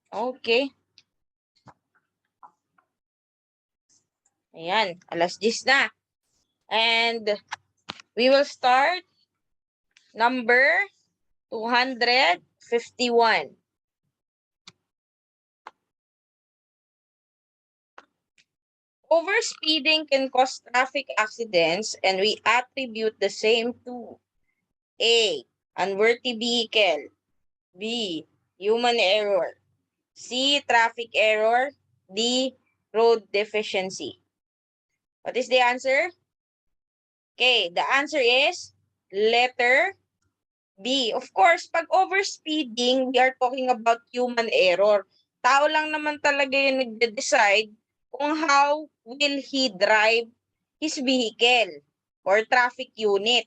Okay. Ayan, alas 10 na. And we will start number 251. Overspeeding can cause traffic accidents, and we attribute the same to A. Unworthy vehicle. B. Human error. C. Traffic error. D. Road deficiency. What is the answer? Okay, the answer is letter B. Of course, pag overspeeding, we are talking about human error. Tao lang naman talaga yung nagde-decide kung how will he drive his vehicle or traffic unit.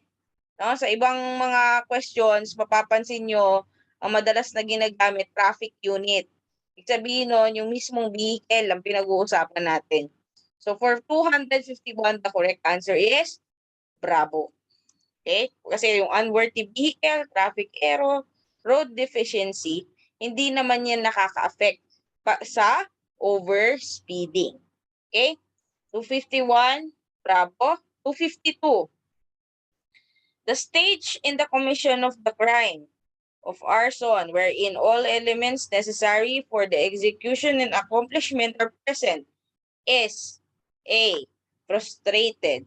No? Sa ibang mga questions, mapapansin nyo, ang madalas na ginagamit, traffic unit. Ibig sabihin nun, yung mismong vehicle ang pinag-uusapan natin. So for 251, the correct answer is Bravo. Okay? Kasi yung unworthy vehicle, traffic error, road deficiency, hindi naman yan nakaka-affect sa overspeeding. Okay? 251, Bravo. 252. The stage in the commission of the crime of arson wherein all elements necessary for the execution and accomplishment are present is A. Frustrated.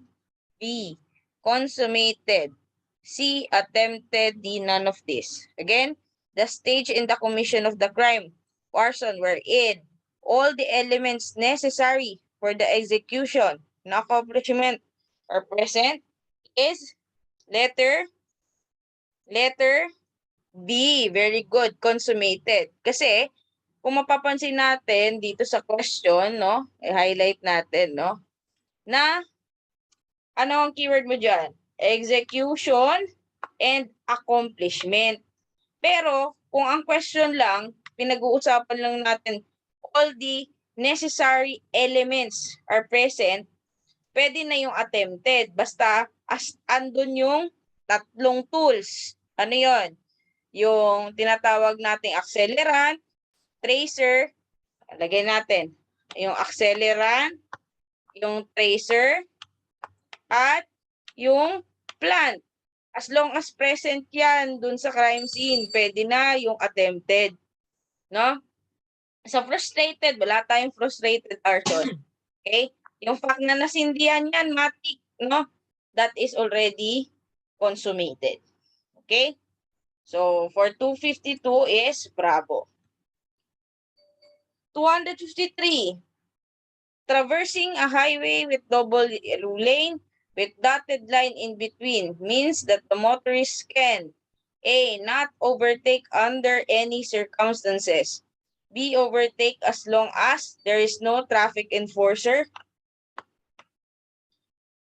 B. Consummated. C. Attempted. D. None of this. Again, the stage in the commission of the crime, arson, wherein all the elements necessary for the execution and accomplishment are present is letter B. Very good. Consummated. Kasi, kung mapapansin natin dito sa question, no, i-highlight natin, no, na ano ang keyword mo dyan? Execution and accomplishment. Pero, kung ang question lang, pinag-uusapan lang natin, all the necessary elements are present, pwede na yung attempted. Basta, andun yung tatlong tools. Ano yon? Yung tinatawag nating accelerant, tracer, lagay natin. Yung accelerant, yung tracer, at yung plant. As long as present yan dun sa crime scene, pwede na yung attempted. No? Sa frustrated, wala tayong frustrated arson. Okay? Yung fact na nasindihan yan, matik, no? That is already consummated. Okay? So, for 252 is Bravo. 253. Traversing a highway with double lane with dotted line in between means that the motorist can A. Not overtake under any circumstances. B. Overtake as long as there is no traffic enforcer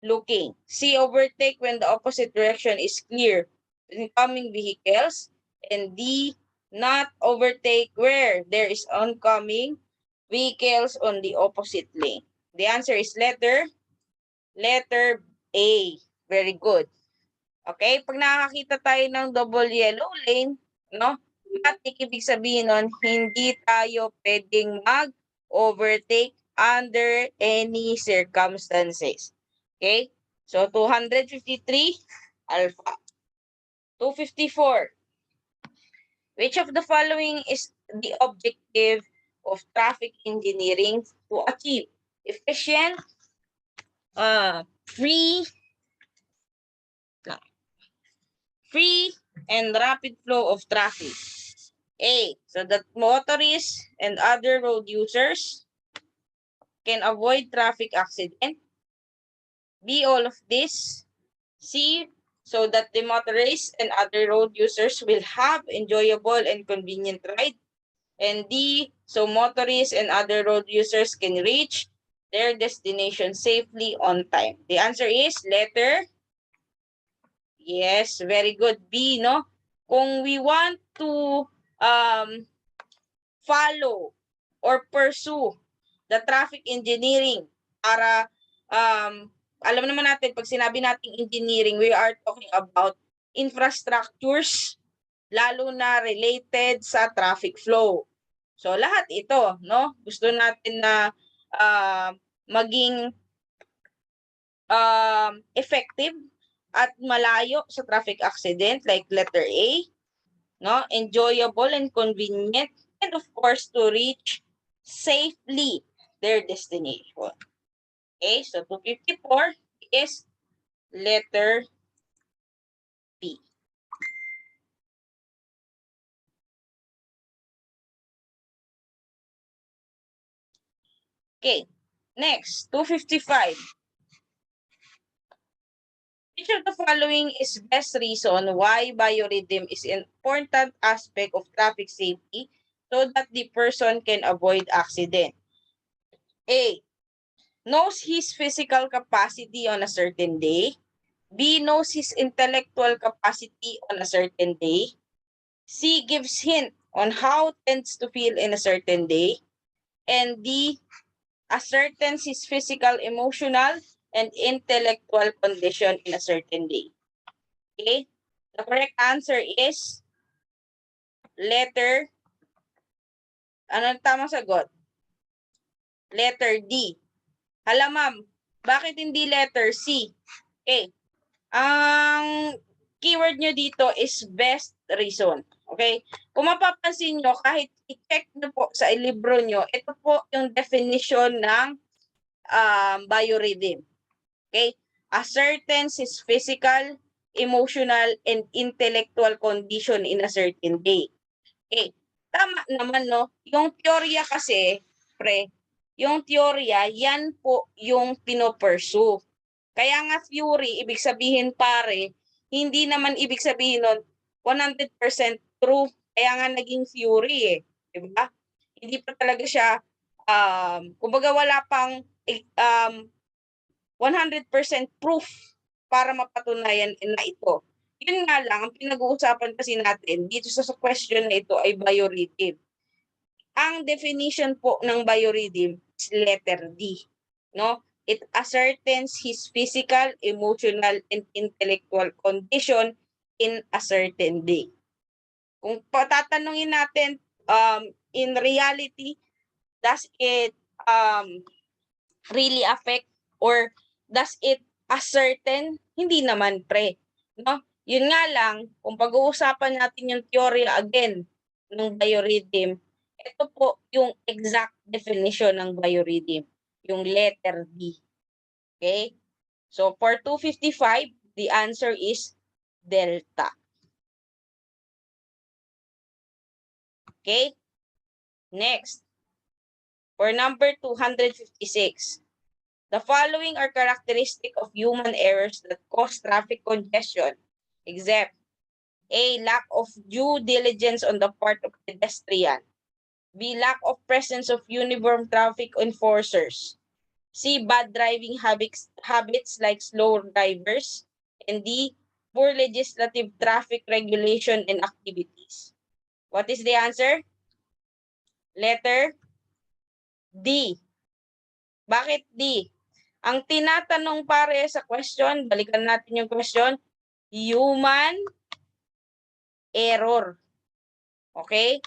looking. C. Overtake when the opposite direction is clear to incoming vehicles. And D. Not overtake where there is oncoming vehicles on the opposite lane. The answer is letter A. Very good. Okay? Pag nakakita tayo ng double yellow lane, no? At ibig sabihin nun, hindi tayo pwedeng mag-overtake under any circumstances. Okay? So, 253, alpha. 254. Which of the following is the objective of traffic engineering to achieve efficient, free and rapid flow of traffic? A. So that motorists and other road users can avoid traffic accident. B. All of this. C. So that the motorists and other road users will have enjoyable and convenient ride. And D. So motorists and other road users can reach their destination safely on time. The answer is letter. Yes, very good. B, no? Kung we want to follow or pursue the traffic engineering para alam naman natin, pag sinabi nating engineering, we are talking about infrastructures, lalo na related sa traffic flow. So lahat ito, no? Gusto natin na maging effective at malayo sa traffic accident, like letter A, no? Enjoyable and convenient, and of course to reach safely their destination. Okay, so 254 is letter B. Okay, next, 255. Which of the following is best reason why biorhythm is an important aspect of traffic safety so that the person can avoid accident? A. Knows his physical capacity on a certain day. B. Knows his intellectual capacity on a certain day. C. Gives hint on how tends to feel in a certain day. And D. Ascertains his physical, emotional, and intellectual condition in a certain day. Okay? The correct answer is letter, ano ang tamang sagot? Letter D. Hala ma'am, bakit hindi letter C? Okay. Ang keyword nyo dito is best reason. Okay? Kung mapapansin nyo, kahit i-check nyo po sa libro nyo, ito po yung definition ng biorhythm. Okay? Ascertains his physical, emotional, and intellectual condition in a certain day. Okay. Tama naman, no? Yung teorya kasi, yung teorya, yan po yung pinopursue. Kaya nga theory, ibig sabihin pare, hindi naman ibig sabihin nun 100% true. Kaya nga naging theory eh. Diba? Hindi pa talaga siya, kumbaga wala pang 100% proof para mapatunayan na ito. Yun nga lang, ang pinag-uusapan kasi natin dito sa question na ito ay biorhythm. Ang definition po ng biorhythm is letter D. No? It ascertains his physical, emotional, and intellectual condition in a certain day. Kung patatanungin natin, in reality, does it really affect or does it ascertain? Hindi naman, no? Yun nga lang, kung pag-uusapan natin yung theory again ng biorhythm, ito po yung exact definition ng biorhythm, yung letter D. Okay? So for 255, the answer is delta. Okay? Next. For number 256, the following are characteristic of human errors that cause traffic congestion, except A. Lack of due diligence on the part of pedestrian. B. Lack of presence of uniform traffic enforcers. C. Bad driving habits like slow drivers. And D. Poor legislative traffic regulation and activities. What is the answer? Letter D. Bakit D? Ang tinatanong pare sa question, balikan natin yung question, human error. Okay?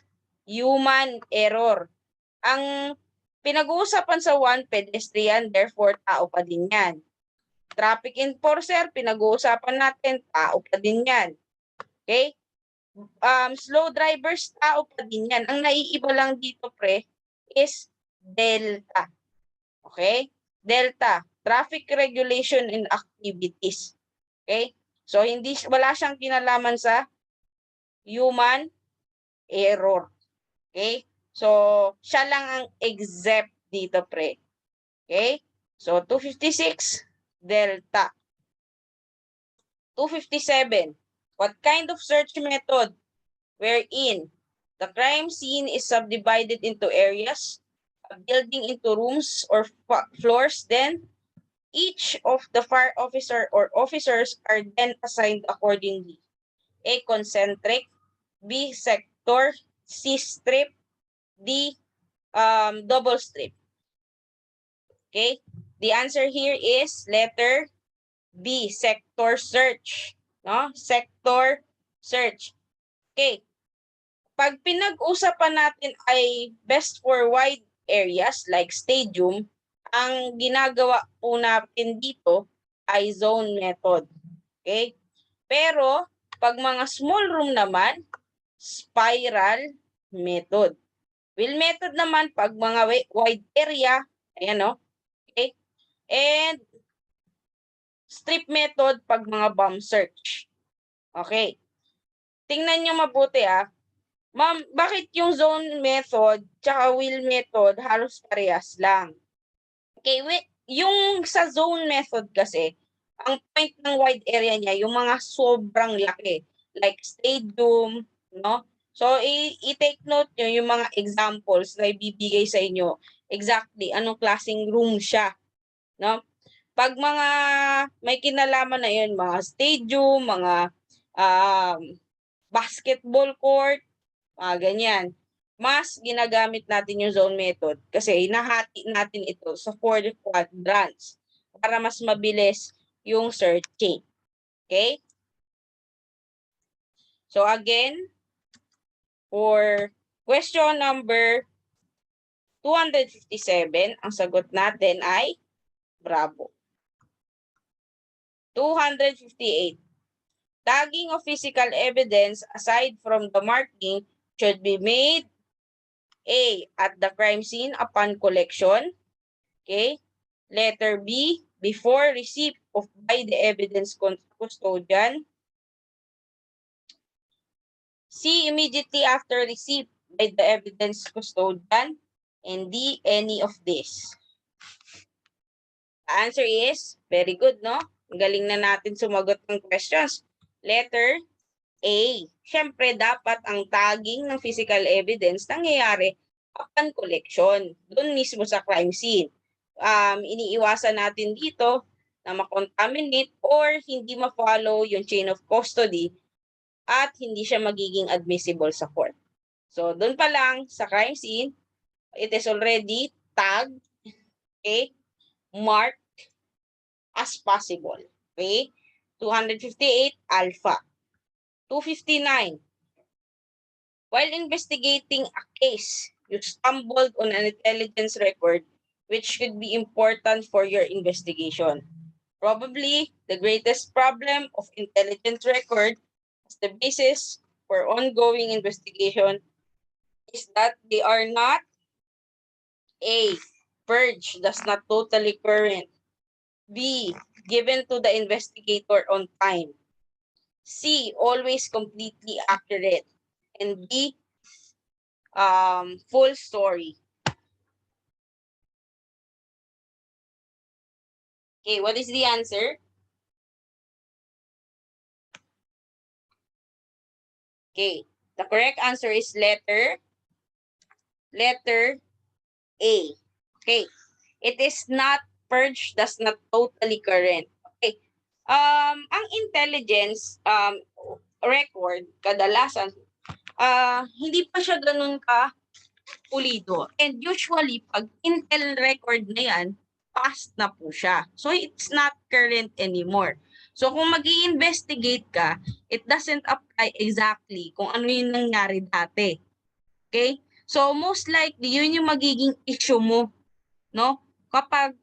Human error. Ang pinag-uusapan sa one, pedestrian, therefore tao pa din yan. Traffic enforcer, pinag-uusapan natin, tao pa din yan. Okay? Slow drivers, tao pa din yan. Ang naiiba lang dito, is delta. Okay? Delta, traffic regulation and activities. Okay? So, wala siyang kinalaman sa human error. Okay? So, siya lang ang exempt dito, Okay? So, 256, delta. 257, what kind of search method wherein the crime scene is subdivided into areas, a building into rooms or floors, then each of the fire officer or officers are then assigned accordingly. A. Concentric. B. Sector. C. Strip. D. Double strip. Okay? The answer here is letter B. Sector search. No? Sector search. Okay. pag pinag-usapan natin ay best for wide areas like stadium, ang ginagawa po natin dito ay zone method. Okay? Pero pag mga small room naman, spiral method. Wheel method naman pag mga wide area, ayan o. Okay? And strip method pag mga bomb search. Okay. Tingnan nyo mabuti Ma'am, bakit yung zone method tsaka wheel method halos parehas lang? Okay, yung sa zone method kasi, ang point ng wide area niya, yung mga sobrang laki. Like stadium, no? So, i-take note nyo yung mga examples na ibibigay sa inyo. Exactly, anong klaseng room siya, no? Pag mga may kinalaman na yun, mga stadium, mga basketball court, ganyan. Mas ginagamit natin yung zone method kasi hinahati natin ito sa 4 quadrants para mas mabilis yung searching. Okay? So again, for question number 257, ang sagot natin ay bravo. 258. Tagging of physical evidence aside from the marking should be made A. At the crime scene upon collection. Okay. Letter B. Before receipt of by the evidence custodian. C. Immediately after receipt by the evidence custodian. And D. Any of this. The answer is, very good, no? Galing na natin sumagot ng questions. Letter A. Siyempre, dapat ang tagging ng physical evidence nangyayari upon collection, doon mismo sa crime scene. Iniiwasan natin dito na makontaminate or hindi ma-follow yung chain of custody at hindi siya magiging admissible sa court. So, doon pa lang sa crime scene, it is already tagged, okay, marked as possible. Okay? 258, alpha. 259. While investigating a case, you stumbled on an intelligence record which could be important for your investigation. Probably, the greatest problem of intelligence record as the basis for ongoing investigation is that they are not A. Purged, thus not totally current. B. Given to the investigator on time. C. Always completely accurate. And D. Full story. Okay, what is the answer? Okay, the correct answer is letter A. Okay, it is not purged, thus not totally current. Okay, ang intelligence record kadalasan hindi pa siya ganun ka pulido. And usually, pag intel record na yan, past na po siya. So, it's not current anymore. So, kung mag-i-investigate ka, it doesn't apply exactly kung ano yung nangyari dati. Okay? So, most likely, yun yung magiging issue mo, no? Kapag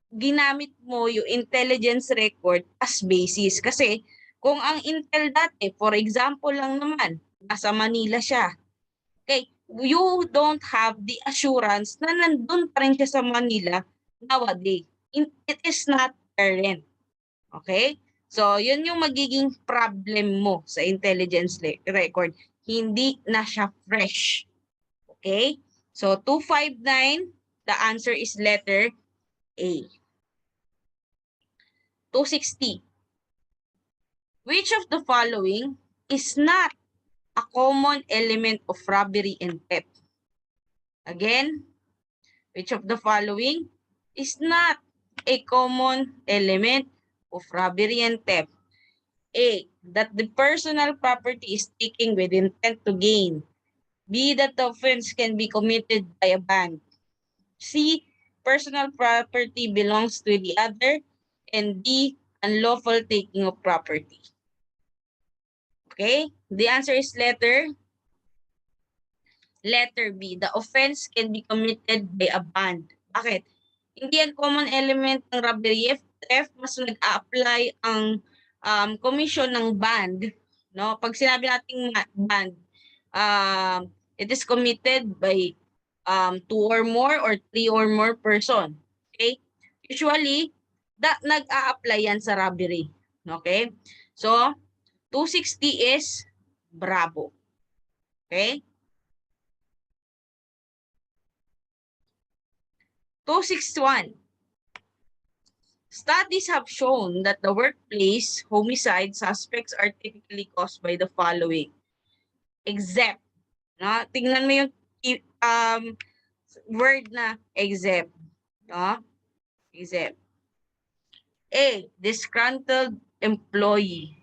ginamit mo yung intelligence record as basis. Kasi, kung ang intel dati, for example lang naman, nasa Manila siya, okay, you don't have the assurance na nandun pa rin siya sa Manila nowadays. It is not current. Okay? So, yun yung magiging problem mo sa intelligence record. Hindi na siya fresh. Okay? So, 259, the answer is letter A. 260. Which of the following is not a common element of robbery and theft? Again, which of the following is not a common element of robbery and theft? A. That the personal property is taken with intent to gain. B. That the offense can be committed by a band. C. Personal property belongs to the other. And D. Unlawful taking of property. Okay? The answer is letter Letter B, the offense can be committed by a band. Bakit? Hindi yan common element ng robbery. If mas nag-a-apply ang commission ng band, no? Pag sinabi nating band, it is committed by 2 or more or 3 or more person. Okay? Usually, nag-a-apply yan sa robbery. Okay? So, 260 is Bravo. Okay? 261. Studies have shown that the workplace homicide suspects are typically caused by the following. Except, no? Tingnan mo yung word na except, no? Except. A, disgruntled employee.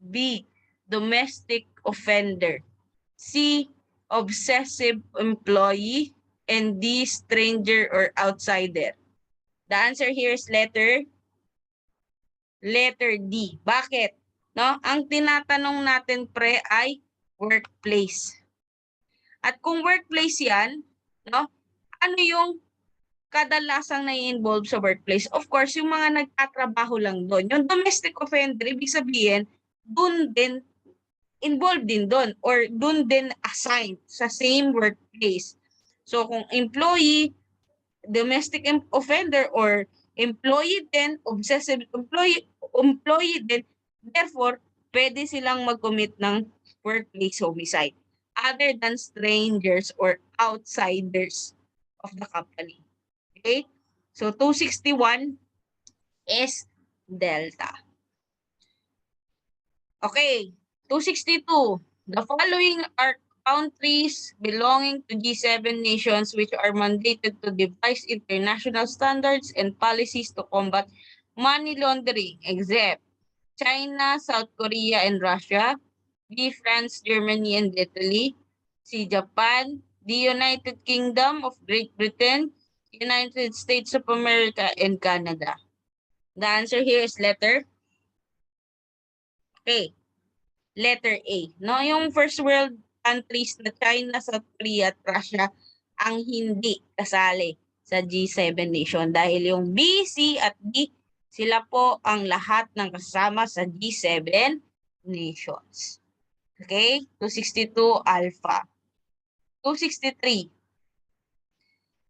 B, domestic offender. C, obsessive employee. And D, stranger or outsider. The answer here is letter D. Bakit? No? Ang tinatanong natin pre ay workplace. At kung workplace 'yan, no? Ano yung kadalasang nai-involve sa workplace? Of course, yung mga nagtatrabaho lang doon. Yung domestic offender, ibig sabihin, doon din involved din doon or doon din assigned sa same workplace. So kung employee, domestic offender or employee din, obsessive employee din, therefore, pwede silang mag-commit ng workplace homicide other than strangers or outsiders of the company. Okay? So, 261 is Delta. Okay, 262. The following are countries belonging to G7 nations which are mandated to devise international standards and policies to combat money laundering, except China, South Korea, and Russia, B, France, Germany, and Italy, C, Japan, the United Kingdom of Great Britain, United States of America, and Canada. The answer here is letter A. Letter A. No, yung first world countries na China, South Korea at Russia ang hindi kasali sa G7 nation dahil yung B, C at D sila po ang lahat ng kasama sa G7 nations. Okay? 262 alpha. 263.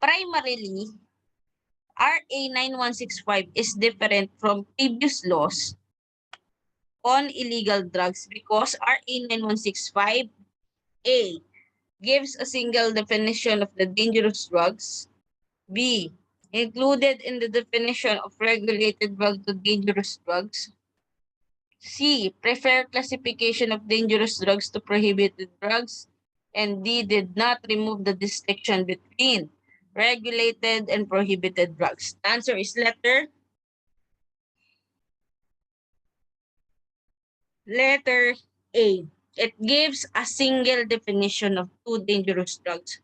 Primarily, RA 9165 is different from previous laws on illegal drugs because RA 9165 A, gives a single definition of the dangerous drugs. B, included in the definition of regulated drug to dangerous drugs. C, prefer classification of dangerous drugs to prohibited drugs. And D, did not remove the distinction between regulated and prohibited drugs. The answer is letter A. It gives a single definition of two dangerous drugs.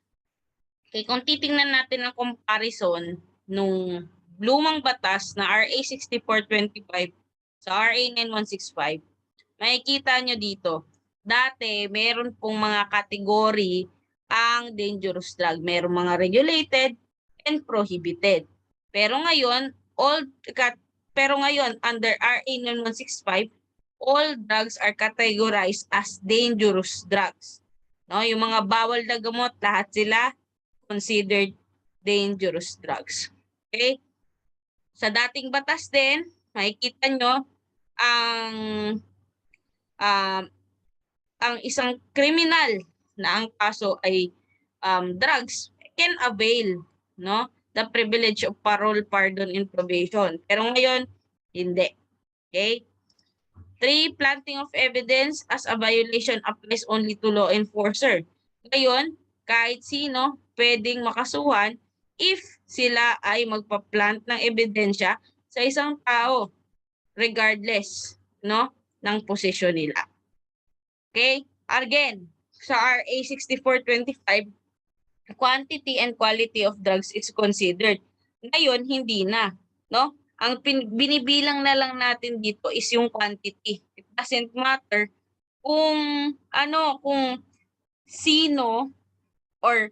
Okay, kung titingnan natin ang comparison nung lumang batas na RA 6425 sa RA 9165, makikita nyo dito, dati meron pong mga kategory ang dangerous drug. Meron mga regulated and prohibited. Pero ngayon, under RA 9165, all drugs are categorized as dangerous drugs. No, yung mga bawal na gamot, lahat sila considered dangerous drugs. Okay? Sa dating batas din, makikita nyo ang isang kriminal na ang kaso ay drugs can avail the privilege of parole, pardon, and probation. Pero ngayon, hindi. Okay? 3, planting of evidence as a violation applies only to law enforcer. Ngayon, kahit sino pwedeng makasuhan if sila ay magpa-plant ng ebidensya sa isang tao regardless ng posisyon nila. Okay? Again, sa RA 6425, quantity and quality of drugs is considered. Ngayon, hindi na. No? Ang binibilang na lang natin dito is yung quantity. It doesn't matter kung sino or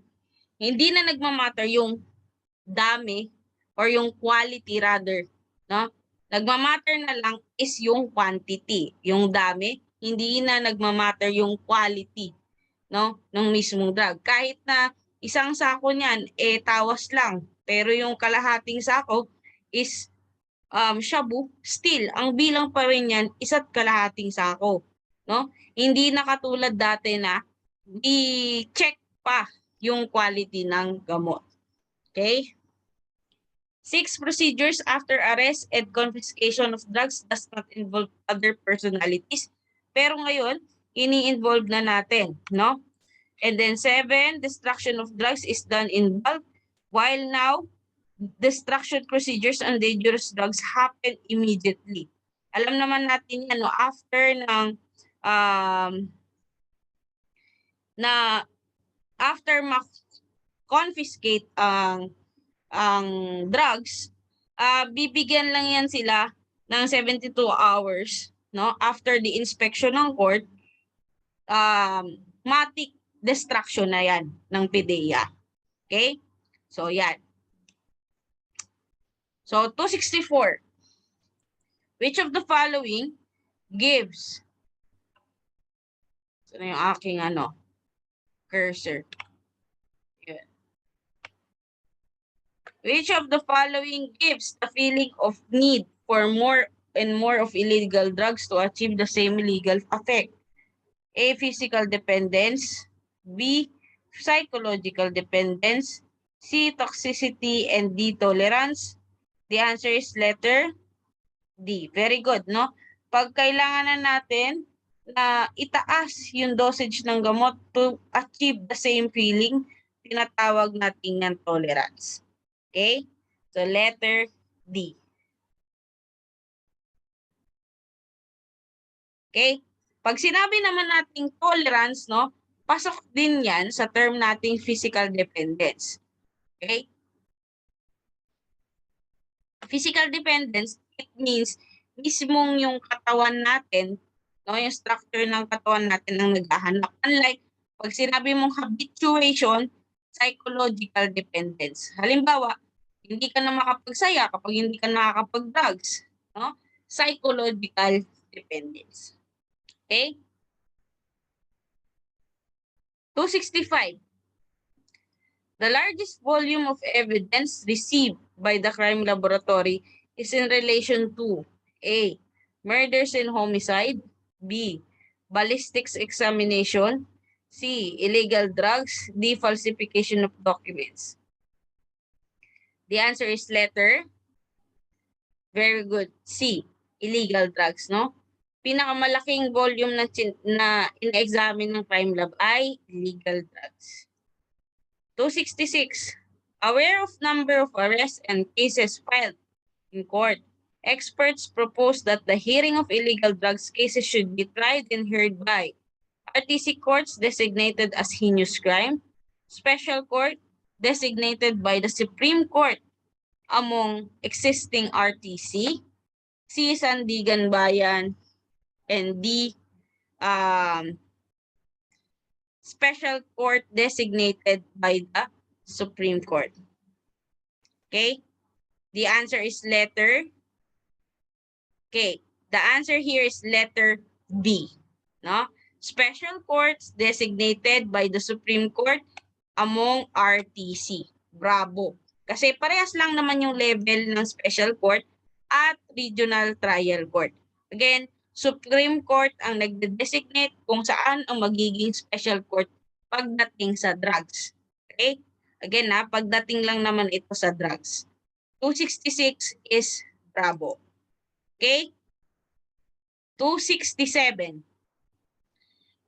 hindi na nagmamatter yung dami or yung quality rather, no? Nagmamatter na lang is yung quantity. Yung dami, hindi na nagmamatter yung quality, no, ng mismong drug. Kahit na isang sako niyan tawas lang, pero yung kalahating sako is shabu, still ang bilang pa rin yan isa't kalahating sako, no? Hindi na katulad dati na i-check pa yung quality ng gamot. Okay? 6 procedures after arrest and confiscation of drugs does not involve other personalities. Pero ngayon, ini-involve na natin, no? And then 7, destruction of drugs is done in bulk, while now, destruction procedures on dangerous drugs happen immediately. Alam naman natin yan, no? After ma-confiscate ang drugs, bibigyan lang yan sila ng 72 hours, no? After the inspection ng court, matic destruction na yan ng PDEA. Okay? So, yan. So, 264. Which of the following gives? So, yung aking cursor. Yan. Which of the following gives the feeling of need for more and more of illegal drugs to achieve the same legal effect? A. Physical dependence. B. Psychological dependence. C. Toxicity. And D. Tolerance. The answer is letter D. Very good, no? Pag kailangan na natin na itaas yung dosage ng gamot to achieve the same feeling, tinatawag natin yan tolerance. Okay? So, letter D. Okay? Pag sinabi naman nating tolerance, no, pasok din yan sa term nating physical dependence. Okay? Physical dependence, it means mismong yung katawan natin, no, yung structure ng katawan natin ang naghahanap. Unlike, pag sinabi mong habituation, psychological dependence. Halimbawa, hindi ka na makapagsaya kapag hindi ka nakakapag-drugs. No? Psychological dependence. Okay? 265. The largest volume of evidence received by the crime laboratory is in relation to A. Murders and homicide. B. Ballistics examination. C. Illegal drugs. D. Falsification of documents. The answer is letter. Very good. C. Illegal drugs, no? Pinakamalaking volume na in-examine ng crime lab ay illegal drugs. 266. Aware of number of arrests and cases filed in court, experts propose that the hearing of illegal drugs cases should be tried and heard by RTC courts designated as heinous crime, special court designated by the Supreme Court among existing RTC, C. Sandigan Bayan, and D. Special court designated by the Supreme Court. Okay? The answer is letter. Okay. The answer here is letter B. No? Special courts designated by the Supreme Court among RTC. Bravo. Kasi parehas lang naman yung level ng special court at regional trial court. Again, Supreme Court ang nagde-designate kung saan ang magiging special court pagdating sa drugs. Okay? Again, pagdating lang naman ito sa drugs. 266 is bravo. Okay? 267.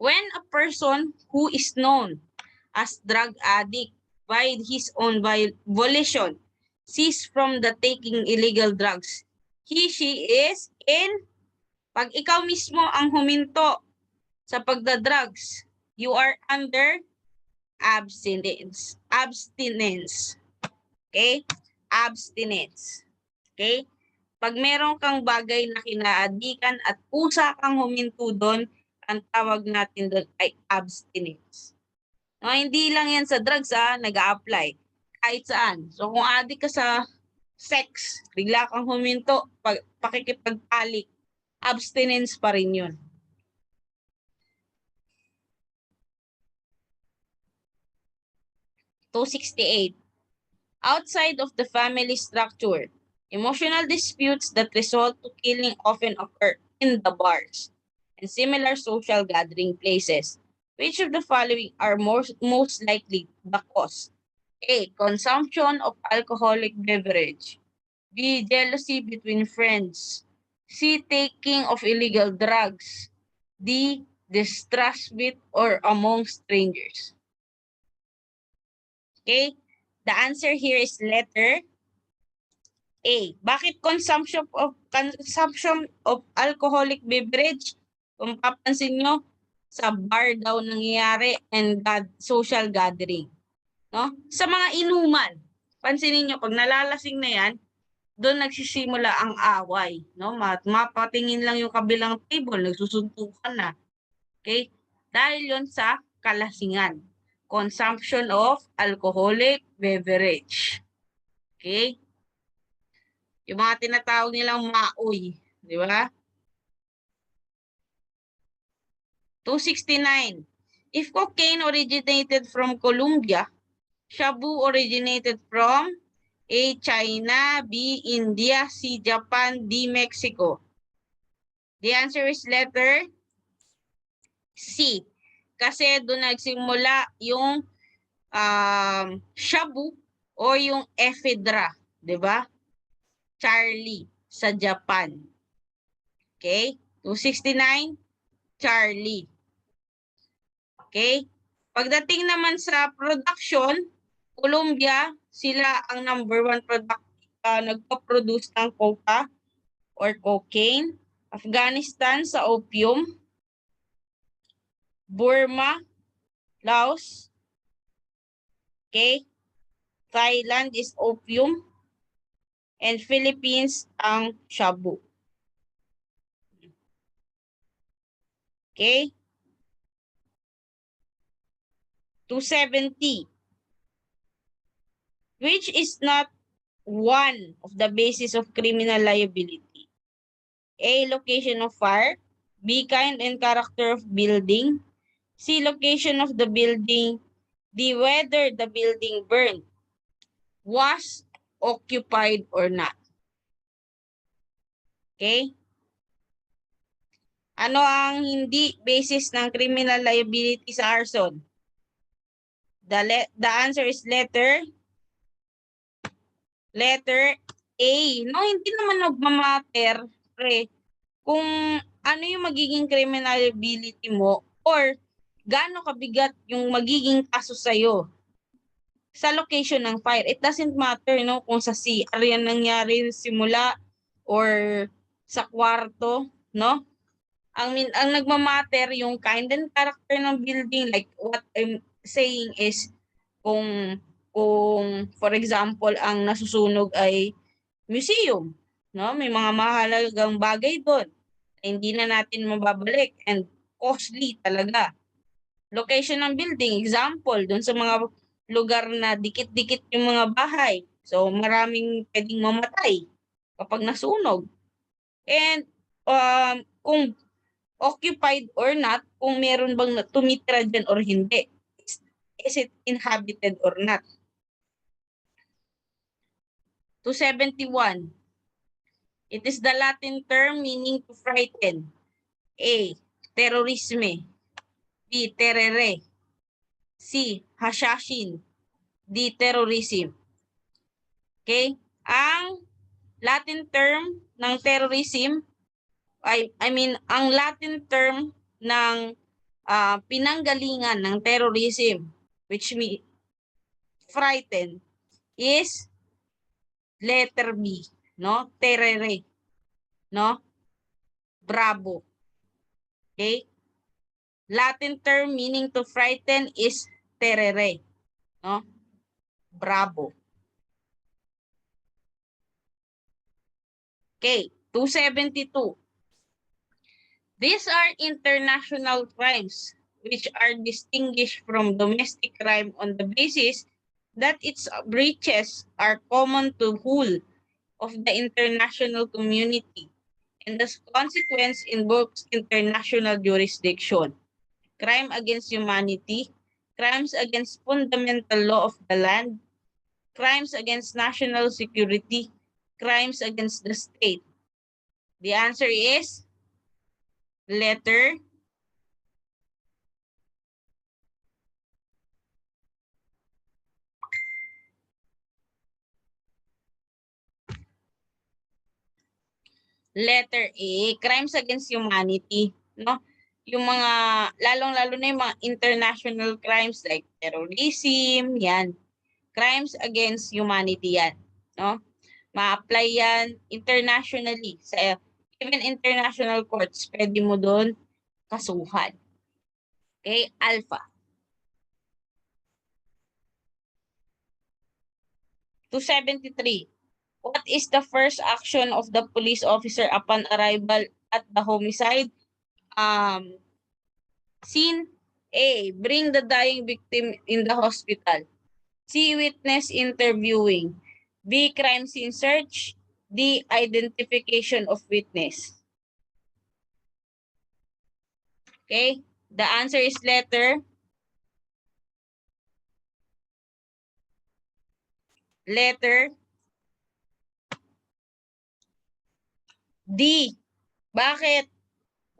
When a person who is known as drug addict by his own volition cease from the taking illegal drugs, she is in. Pag ikaw mismo ang huminto sa pagda-drugs, you are under abstinence. Abstinence. Okay? Abstinence. Okay? Pag meron kang bagay na kinaadikan at kusa kang huminto doon, ang tawag natin doon ay abstinence. No, hindi lang yan sa drugs nag-a-apply. Kahit saan. So kung addict ka sa sex, bigla kang huminto, pakikipagpalik, abstinence pa rin yun. 268. Outside of the family structure, emotional disputes that result to killing often occur in the bars and similar social gathering places. Which of the following are most likely the cause? A. Consumption of alcoholic beverage. B. Jealousy between friends. C. Taking of illegal drugs. D. Distrust with or among strangers. Okay? The answer here is letter A. Bakit consumption of alcoholic beverage? Kung papansin nyo, sa bar daw nangyayari and social gathering. No? Sa mga inuman, pansinin nyo, pag nalalasing na yan, doon nagsisimula ang away. No? Mapatingin lang yung kabilang table, nagsusuntukan na. Okay? Dahil yon sa kalasingan. Consumption of alcoholic beverage. Okay? Yung mga tinatawag nilang maoy. Di ba? 269. If cocaine originated from Colombia, shabu originated from A. China, B. India, C. Japan, D. Mexico. The answer is letter C. Kasi doon nagsimula yung shabu o yung ephedra. Di ba? Charlie sa Japan. Okay? 269, Charlie. Okay? Pagdating naman sa production, Colombia, sila ang number 1 nagpa-produce ng coca or cocaine. Afghanistan sa opium. Burma, Laos. Okay? Thailand is opium. And Philippines ang shabu. Okay? 270. Which is not one of the basis of criminal liability? A. Location of fire. B. Kind and character of building. C. Location of the building. D. Whether the building burned, was occupied or not. Okay? Ano ang hindi basis ng criminal liability sa arson? The answer is letter A. No, hindi naman nagmamatter, pre, kung ano yung magiging criminal liability mo or gaano kabigat yung magiging kaso sa'yo sa location ng fire. It doesn't matter, no, kung sa CR yan nangyari simula or sa kwarto, no? Ang nagmamatter yung kind and character ng building. Like what I'm saying is kung for example ang nasusunog ay museum, no? May mga mahalagang bagay doon. Hindi na natin mababalik and costly talaga. Location ng building, example, doon sa mga lugar na dikit-dikit yung mga bahay. So maraming pwedeng mamatay kapag nasunog. And kung occupied or not, kung meron bang tumitira dyan or hindi. Is it inhabited or not? 271. It is the Latin term meaning to frighten. A. Terrorisme. B. Terere. C. Hashashin. D. Terrorism. Okay? Ang Latin term ng terrorism, ang Latin term ng pinanggalingan ng terrorism, which means frighten, is letter B, no? Terere, no? Bravo. Okay? Latin term meaning to frighten is terere, no? Bravo. Okay, 272. These are international crimes which are distinguished from domestic crime on the basis that its breaches are common to whole of the international community and as consequence invokes international jurisdiction. Crime against humanity, crimes against fundamental law of the land, crimes against national security, crimes against the state. The answer is letter letter A, crimes against humanity, no? Yung mga lalong-lalo na yung mga international crimes like terrorism, yan. Crimes against humanity yan, no? Ma-apply yan internationally sa even international courts, pwede mo doon kasuhan. Okay, alpha. 273. What is the first action of the police officer upon arrival at the homicide? Scene A. Bring the dying victim in the hospital. C. Witness interviewing. B. Crime scene search. D. Identification of witness. Okay? The answer is letter D. Bakit?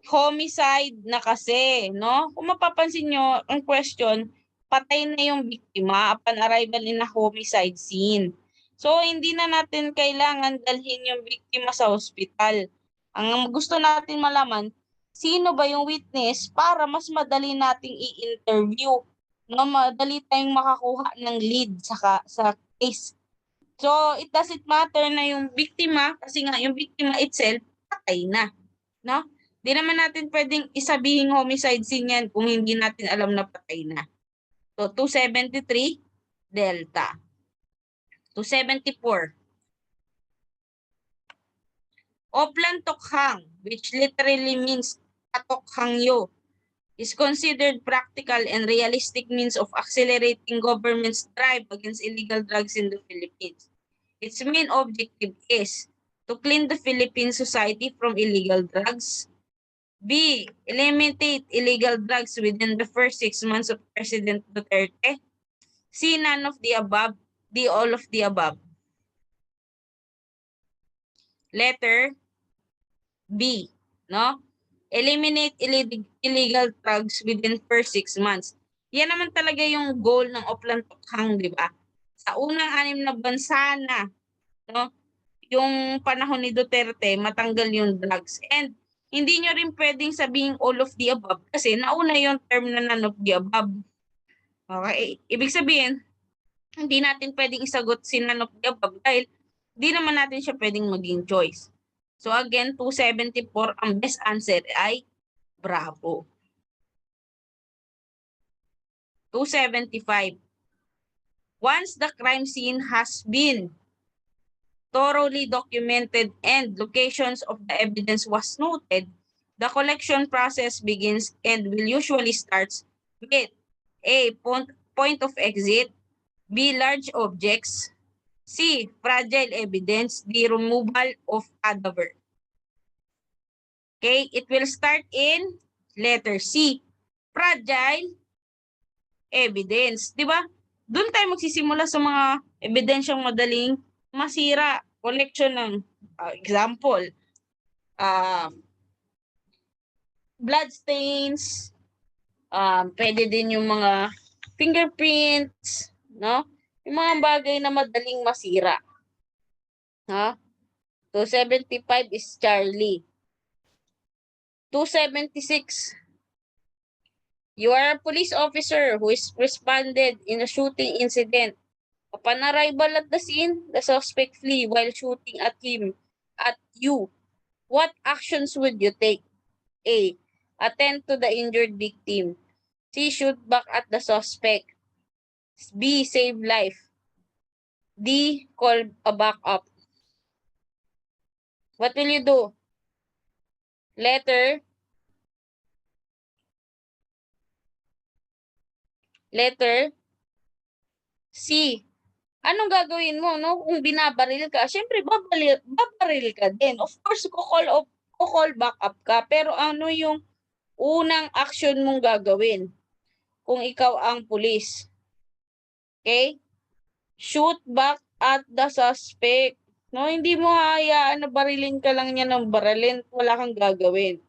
Homicide na kasi, no? Kung mapapansin nyo, ang question, patay na yung biktima upon arrival in a homicide scene. So, hindi na natin kailangan dalhin yung biktima sa hospital. Ang gusto natin malaman, sino ba yung witness para mas madali nating i-interview. No? Madali tayong makakuha ng lead sa case. So, it doesn't matter na yung biktima, kasi nga yung biktima itself, patay na. No? Di naman natin pwedeng isabihing homicide scene yan kung hindi natin alam na patay na. So, 273, delta. 274. Oplan Tokhang, which literally means katokhangyo, is considered practical and realistic means of accelerating government's drive against illegal drugs in the Philippines. Its main objective is to clean the Philippine society from illegal drugs. B. Eliminate illegal drugs within the first 6 months of President Duterte. C. None of the above. D. All of the above. Letter B. No? Eliminate illegal drugs within first 6 months. Yan naman talaga yung goal ng Oplan Tokhang, di ba? Sa unang 6 na bansa na, no? Yung panahon ni Duterte, matanggal yung drugs. And hindi nyo rin pwedeng sabihin all of the above kasi nauna yung term na none of the above. Okay? Ibig sabihin, hindi natin pwedeng isagot si none of the above dahil hindi naman natin siya pwedeng maging choice. So again, 274, ang best answer ay bravo. 275. Once the crime scene has been thoroughly documented and locations of the evidence was noted, the collection process begins and will usually starts with A. Point of exit, B. Large objects, C. Fragile evidence, D. Removal of cadaver. Okay, it will start in letter C. Fragile evidence, di ba? Doon tayo magsisimula sa mga ebidensyang madaling masira. Collection ng example, blood stains, pwede din yung mga fingerprints, no? Yung mga bagay na madaling masira. Ha? 275 is Charlie. 276. You are a police officer who is responded in a shooting incident. Upon arrival at the scene, the suspect flee while shooting at you. What actions would you take? A. Attend to the injured victim. C. Shoot back at the suspect. B. Save life. D. Call a backup. What will you do? Letter Letter C. Anong gagawin mo, no? Kung binabaril ka, syempre babaril ka din. Of course, call back up ka. Pero ano yung unang action mong gagawin kung ikaw ang pulis? Okay? Shoot back at the suspect. No, hindi mo hayaan na barilin ka lang niya ng barilin. Wala kang gagawin.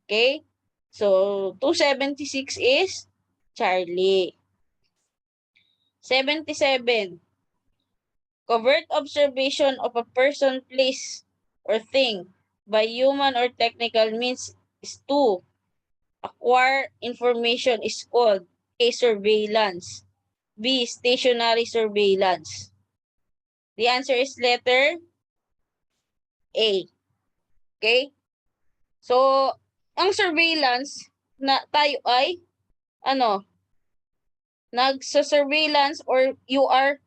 Okay? So, 276 is Charlie. 77. Covert observation of a person, place, or thing by human or technical means is 2. Acquire information is called A. Surveillance. B. Stationary surveillance. The answer is letter A. Okay? So, ang surveillance na tayo ay nagsa-surveillance or you are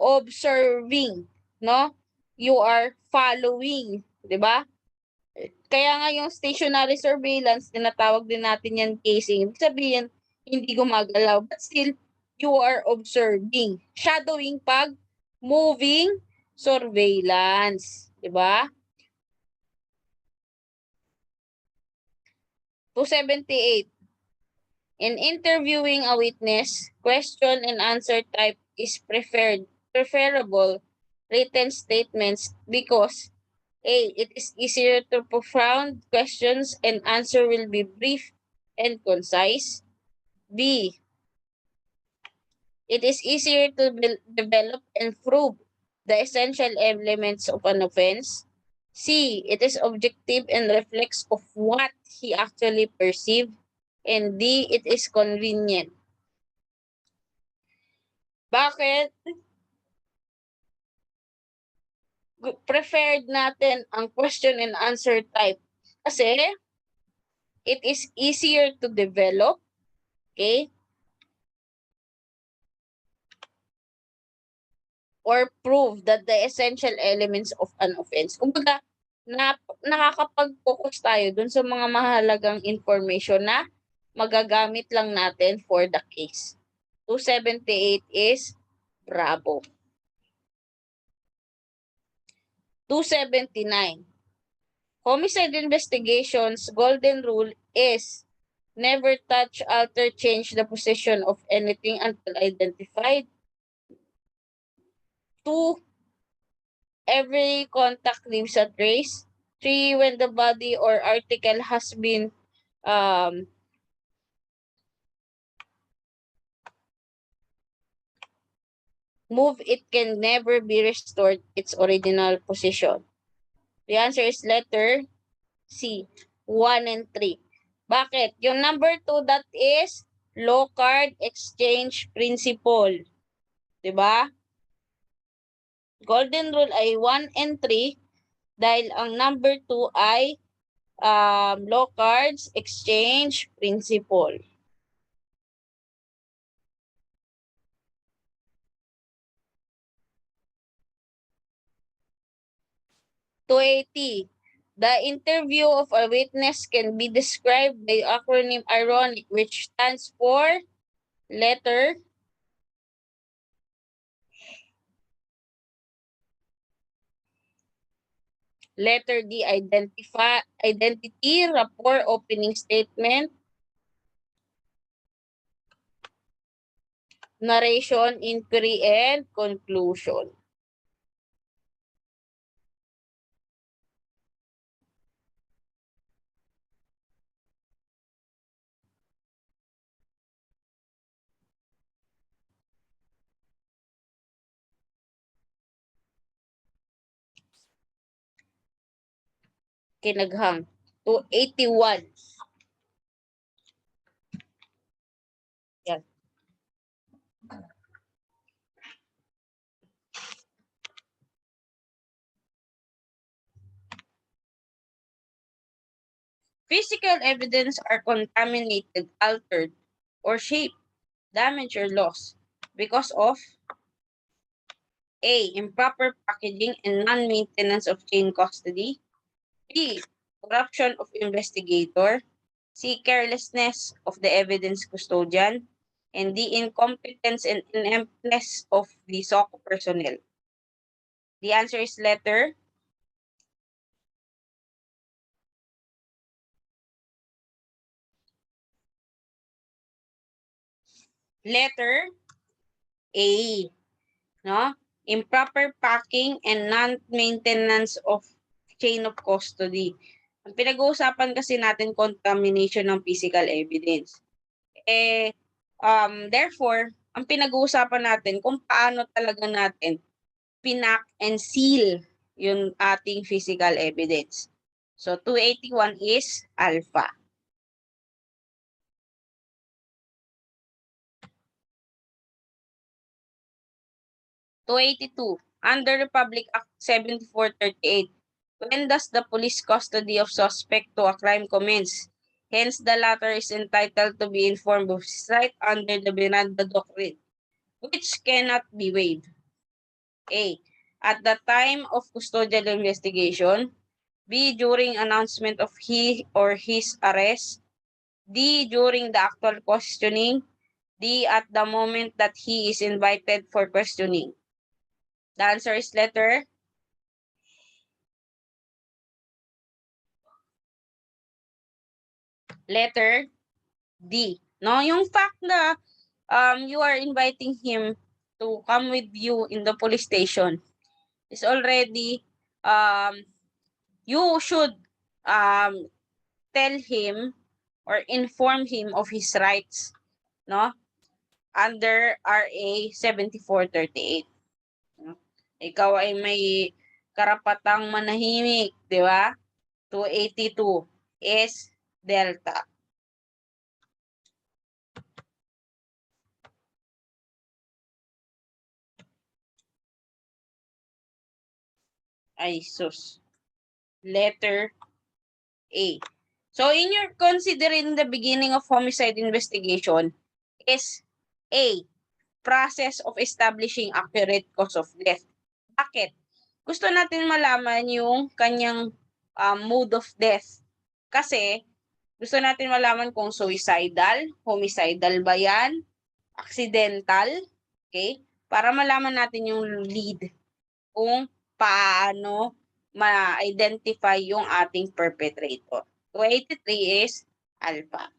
observing, no? You are following, 'di ba? Kaya nga yung stationary surveillance, tinatawag din natin yan casing. Ibig sabihin, hindi gumagalaw. But still, you are observing. Shadowing pag moving surveillance. Diba? 278. In interviewing a witness, question and answer type is preferable written statements because A. It is easier to profound questions and answer will be brief and concise. B. It is easier to develop and prove the essential elements of an offense. C. It is objective and reflects of what he actually perceived. And D. It is convenient. Bakit preferred natin ang question and answer type? Kasi it is easier to develop, okay? Or prove that the essential elements of an offense. Kumbaga, nakakapag-focus tayo dun sa mga mahalagang information na magagamit lang natin for the case. 278 is Bravo. 279. Homicide investigations golden rule is never touch, alter, change the position of anything until identified. 2. Every contact leaves a trace. 3. When the body or article has been moved, it can never be restored its original position. The answer is letter C, 1 and 3. Bakit? Yung number 2, that is Locard exchange principle. Diba? Golden rule ay 1 and 3 dahil ang number 2 ay Locard's exchange principle. (280) The interview of a witness can be described by acronym ironic, which stands for letter D, identity, rapport, opening statement, narration, inquiry, and conclusion. Kinaghang. 281. Yan. Physical evidence are contaminated, altered, or shaped, damaged, or lost because of A. Improper packaging and non-maintenance of chain custody. B. Corruption of investigator. C. Carelessness of the evidence custodian. and the incompetence and ineptness of the SOC personnel? The answer is letter A, no? Improper packing and non-maintenance of chain of custody. Ang pinag-uusapan kasi natin contamination ng physical evidence. Therefore, ang pinag-uusapan natin kung paano talaga natin pinak and seal yung ating physical evidence. So 281 is alpha. 282. Under Republic Act 7438, when does the police custody of suspect to a crime commence? Hence, the latter is entitled to be informed of his right under the Miranda Doctrine, which cannot be waived. A. At the time of custodial investigation. B. During announcement of he or his arrest. D. During the actual questioning. D. At the moment that he is invited for questioning. The answer is letter D. No, yung fact na you are inviting him to come with you in the police station is already you should tell him or inform him of his rights, no? Under RA 7438. No? Ikaw ay may karapatang manahimik, di ba? 282 is delta. Ay, sus. Letter A. So, in your considering the beginning of homicide investigation is A. Process of establishing accurate cause of death. Bakit? Gusto natin malaman yung kanyang mode of death. Kasi, gusto natin malaman kung suicidal, homicidal ba yan, accidental, okay? Para malaman natin yung lead kung paano ma-identify yung ating perpetrator. 283 is alpha.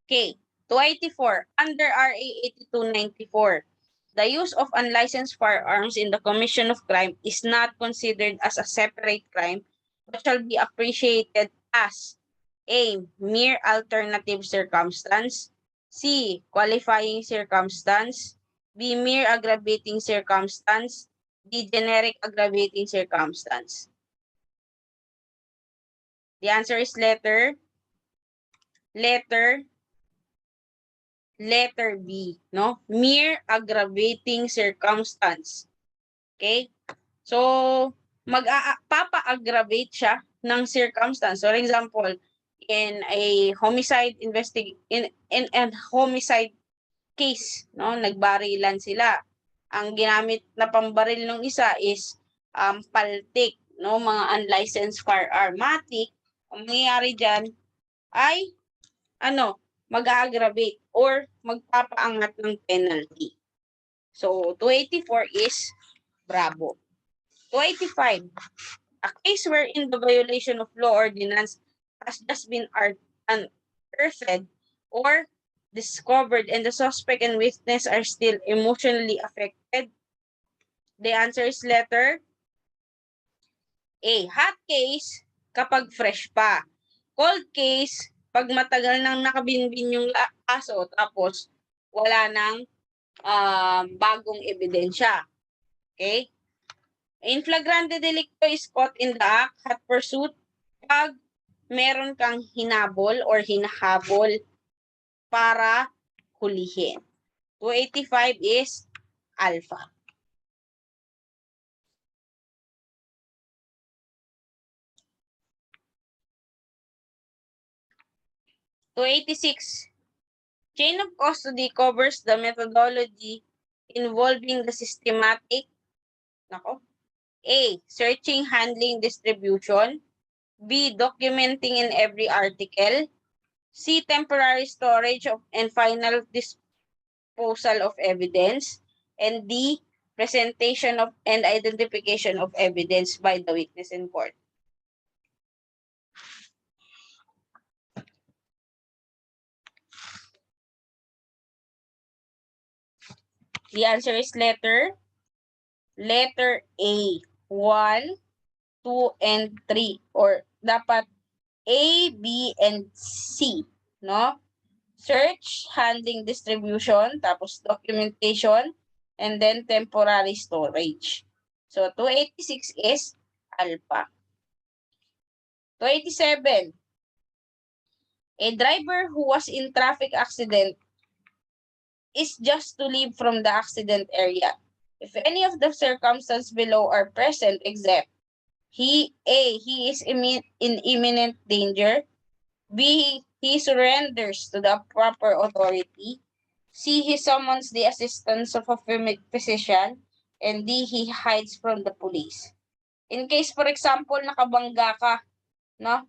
Okay, 284. Under RA 8294, the use of unlicensed firearms in the commission of crime is not considered as a separate crime but shall be appreciated as A. Mere alternative circumstance. C. Qualifying circumstance. B. Mere aggravating circumstance. D. Generic aggravating circumstance. The answer is letter B, no? Mere aggravating circumstance. Okay? So, papa-aggravate siya ng circumstance. For example, in a homicide in a homicide case, no, nagbarilan sila. Ang ginamit na pambaril ng isa is paltik, no, mga unlicensed firearm. Matik, ang mangyayari diyan ay mag-aggravate or magpapaangat ng penalty. So 284 is Bravo. 285. A case wherein the violation of law ordinance has just been unearthed or discovered and the suspect and witness are still emotionally affected. The answer is letter A. Hot case kapag fresh pa. Cold case pag matagal nang nakabinbin yung kaso tapos wala nang bagong ebidensya. Okay? In flagrante delicto is caught in the act, hot pursuit, pag meron kang hinabol or hinahabol para hulihin. 285 is alpha. To 86. Chain of custody covers the methodology involving the systematic A. Searching, handling, distribution. B. Documenting in every article. C. Temporary storage of and final disposal of evidence. And D. Presentation of and identification of evidence by the witness in court. The answer is letter A. 1, 2, and 3. Or dapat A, B, and C. No? Search, handling, distribution, tapos documentation, and then temporary storage. So, 286 is alpha. 287. A driver who was in traffic accident is just to leave from the accident area. If any of the circumstances below are present except he is in imminent danger. B, he surrenders to the proper authority. C, he summons the assistance of a physician. And D, he hides from the police. In case, for example, nakabangga ka, no?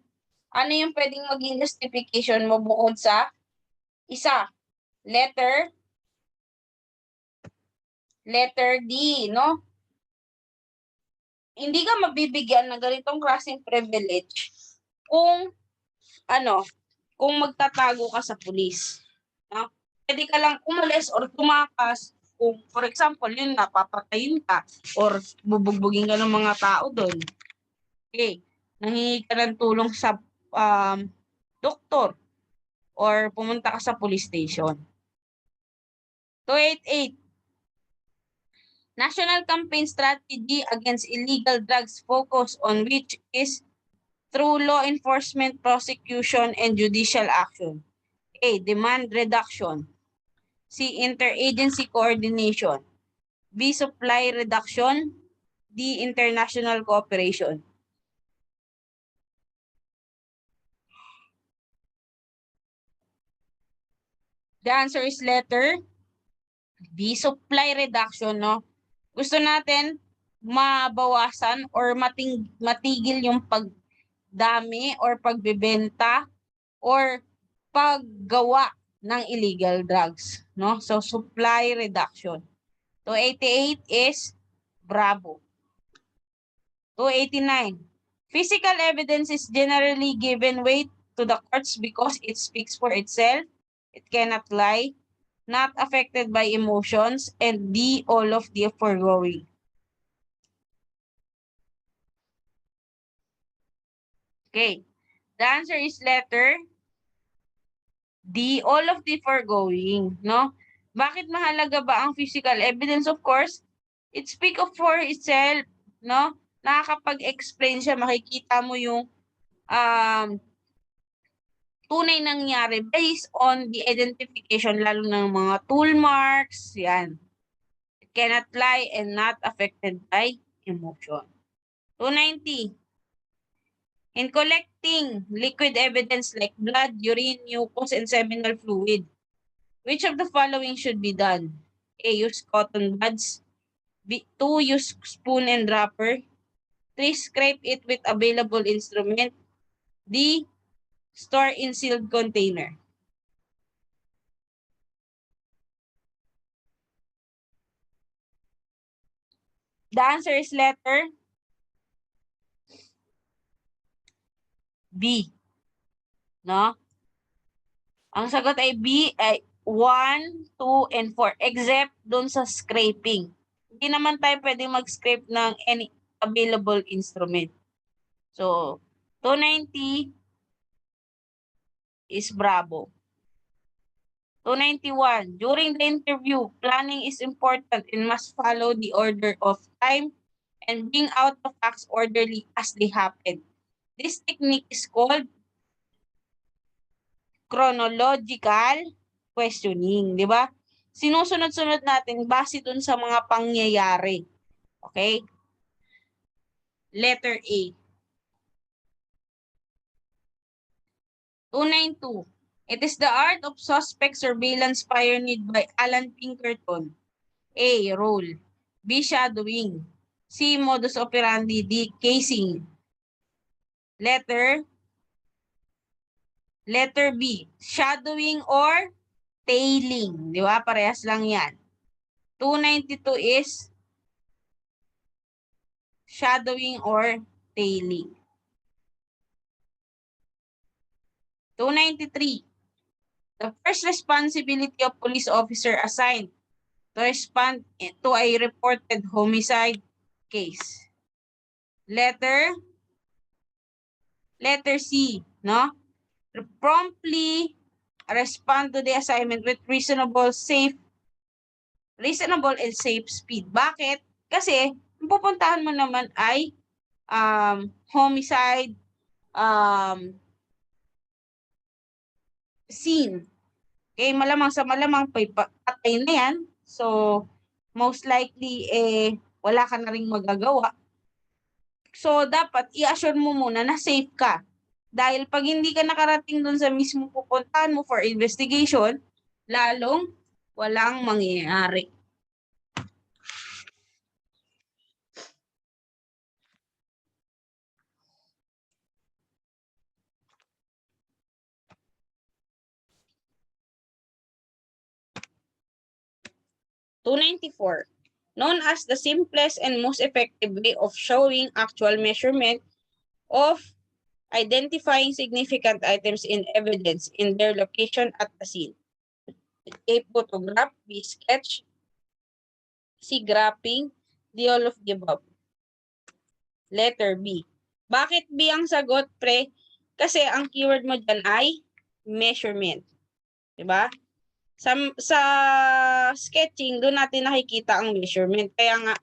Ano yung pwedeng maging justification mo bukod sa isa? Letter D, no? Hindi ka mabibigyan ng ganitong klaseng privilege kung kung magtatago ka sa pulis. No? Pwede ka lang umalis or tumakas kung, for example, yun na, papatayin ka or bubugbugin ka ng mga tao doon. Okay. Nanghingi ka ng tulong sa doktor or pumunta ka sa police station. 288. National campaign strategy against illegal drugs focus on which is through law enforcement, prosecution, and judicial action. A. Demand reduction. C. Interagency coordination. B. Supply reduction. D. International cooperation. The answer is letter B. Supply reduction, no? Gusto natin mabawasan or matigil yung pagdami or pagbebenta or paggawa ng illegal drugs, no? So, supply reduction. 288 is Bravo. 289. Physical evidence is generally given weight to the courts because it speaks for itself. It cannot lie, not affected by emotions, and D, all of the foregoing. Okay. The answer is letter D, all of the foregoing, no? Bakit mahalaga ba ang physical evidence? Of course, it speaks for itself, no? Nakakapag-explain siya, makikita mo yung tunay nangyari based on the identification, lalo ng mga tool marks, yan. It cannot lie and not affected by emotion. 290. In collecting liquid evidence like blood, urine, mucus, and seminal fluid, which of the following should be done? A. Use cotton buds. B. 2. Use spoon and dropper. 3. Scrape it with available instrument. D. Store in sealed container. The answer is letter B. No? Ang sagot ay B, ay 1, 2, and 4. Except dun sa scraping. Hindi naman tayo pwedeng mag-scrape ng any available instrument. So, 290 is Bravo. 291. During the interview, planning is important and must follow the order of time and bring out the facts orderly as they happen. This technique is called chronological questioning, di ba? Sinusunod-sunod natin base dun sa mga pangyayari. Okay? Letter A. 292. It is the art of suspect surveillance pioneered by Alan Pinkerton. A. Role. B. Shadowing. C. Modus operandi. D. Casing. Letter B. Shadowing or tailing. Di ba? Parehas lang yan. 292 is shadowing or tailing. 293. The first responsibility of police officer assigned to respond to a reported homicide case. Letter C, no? Promptly respond to the assignment with reasonable and safe speed. Bakit? Kasi, ang pupuntahan mo naman ay homicide scene. Okay, malamang sa malamang patay na yan. So, most likely, wala ka na ring magagawa. So, dapat i-assure mo muna na safe ka. Dahil pag hindi ka nakarating dun sa mismo pupuntahan mo for investigation, lalong walang mangyayari. (294) Known as the simplest and most effective way of showing actual measurement of identifying significant items in evidence in their location at the scene. A. Photograph. B. Sketch. C. Graphing. D. All of the above. Letter B. Bakit B ang sagot, pre? Kasi ang keyword mo dyan ay measurement. Diba? Sa sketching, doon natin nakikita ang measurement. Kaya nga,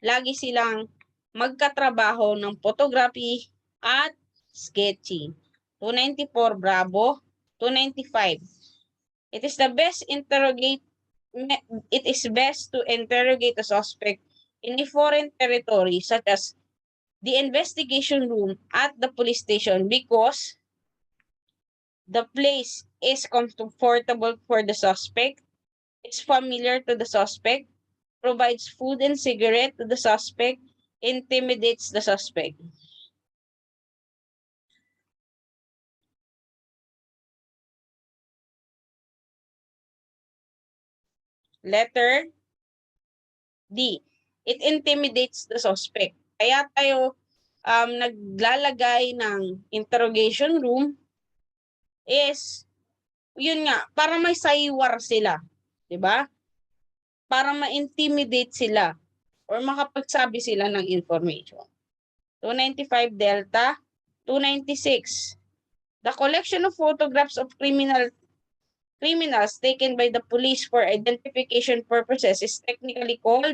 lagi silang magkatrabaho ng photography at sketching. 294, bravo. 295. It is best to interrogate a suspect in a foreign territory such as the investigation room at the police station because the place is comfortable for the suspect, is familiar to the suspect, provides food and cigarette to the suspect, intimidates the suspect. Letter D. It intimidates the suspect. Kaya tayo naglalagay ng interrogation room is, yun nga, para may saywar sila. Diba? Para ma-intimidate sila or makapagsabi sila ng information. 295 Delta. 296. The collection of photographs of criminals taken by the police for identification purposes is technically called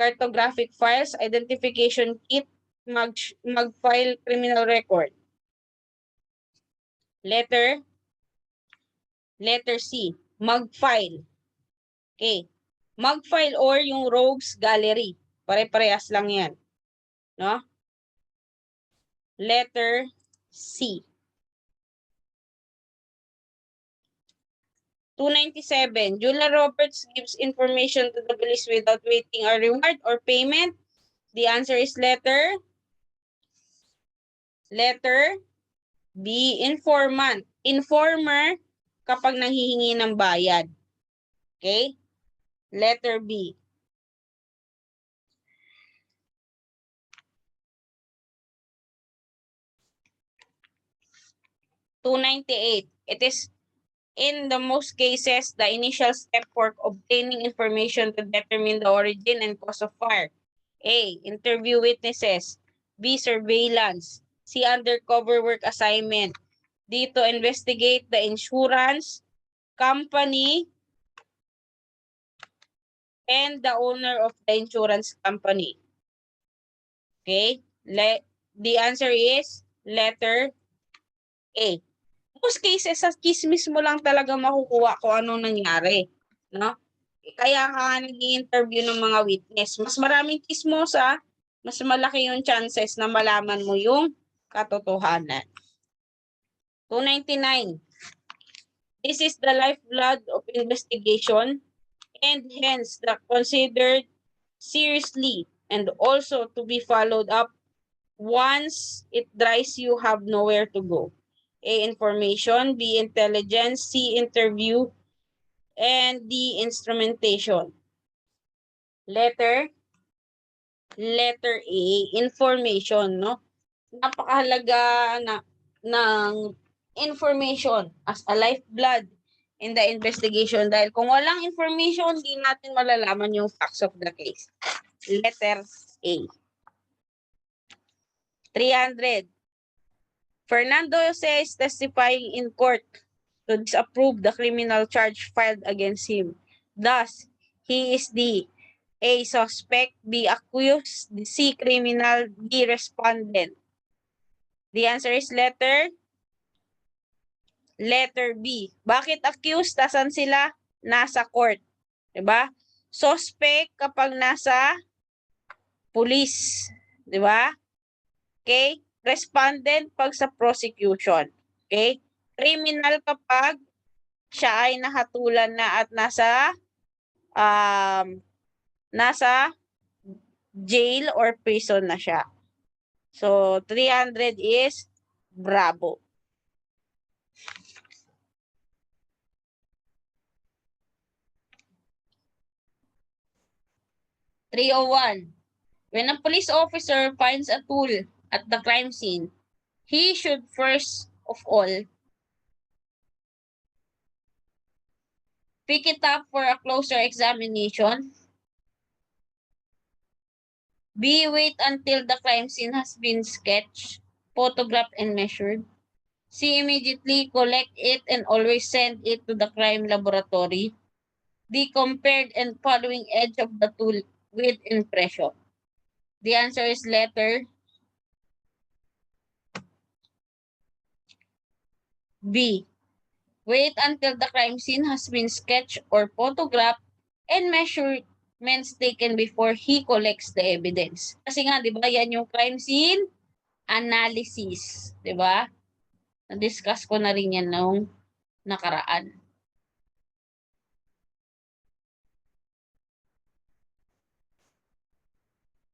cartographic files, identification kit, mag-file criminal record. Letter C, mag-file. Okay. Mag-file or yung rogues gallery. Pare-parehas lang yan. No? Letter C. 297. Julia Roberts gives information to the police without waiting a reward or payment. The answer is letter B, informant. Informer kapag nanghihingi ng bayad. Okay? Letter B. (298) It is in the most cases the initial step for obtaining information to determine the origin and cause of fire. A. Interview witnesses. B. Surveillance. C. Undercover work assignment. D. To investigate the insurance company and the owner of the insurance company. Okay? The answer is letter A. Most cases, sa chismis mo lang talaga makukuha kung anong nangyari. No? Kaya ka nag-i-interview ng mga witness. Mas maraming chismosa, mas malaki yung chances na malaman mo yung katotohanan. 299. This is the lifeblood of investigation and hence the considered seriously and also to be followed up once it dries you have nowhere to go. A, information, B, intelligence, C, interview, and D, instrumentation. Letter A, information, no? Napakahalaga ng information as a lifeblood in the investigation dahil kung walang information, di natin malalaman yung facts of the case. Letter A. 300. Fernando Jose is testifying in court to disapprove the criminal charge filed against him. Thus, he is the A, suspect, B, accused, C, criminal, D, respondent. The answer is letter B. Bakit accused? Tasan sila? Nasa court. Diba? Suspect kapag nasa police. Diba? Okay? Respondent pag sa prosecution. Okay? Criminal kapag siya ay nahatulan na at nasa jail or prison na siya. So, 300 is bravo. (301) When a police officer finds a tool at the crime scene, he should first of all pick it up for a closer examination. B, wait until the crime scene has been sketched, photographed, and measured. C, immediately collect it and always send it to the crime laboratory. D, compared and following edge of the tool with impression. The answer is letter B. Wait until the crime scene has been sketched or photographed and measurements taken before he collects the evidence. Kasi nga, di ba, yan yung crime scene analysis. Di ba? Na-discuss ko na rin yan nung nakaraan.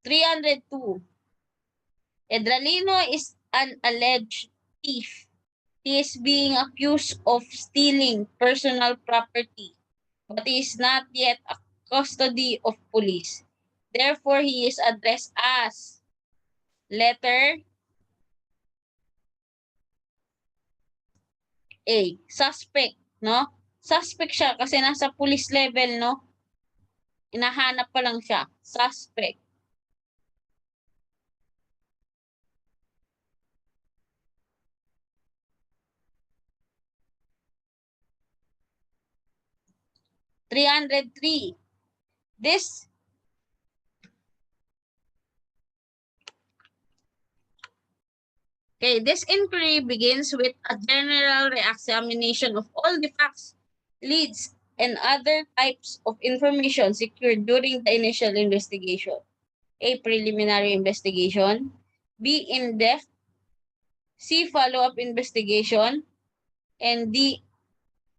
(302) Edralino is an alleged thief. He is being accused of stealing personal property, but he is not yet a custody of police. Therefore, he is addressed as letter A, suspect, no? Suspect siya kasi nasa police level, no? Inahanap pa lang siya, suspect. (303) This inquiry begins with a general re-examination of all the facts, leads, and other types of information secured during the initial investigation. A, preliminary investigation. B, in-depth. C, follow-up investigation. And D,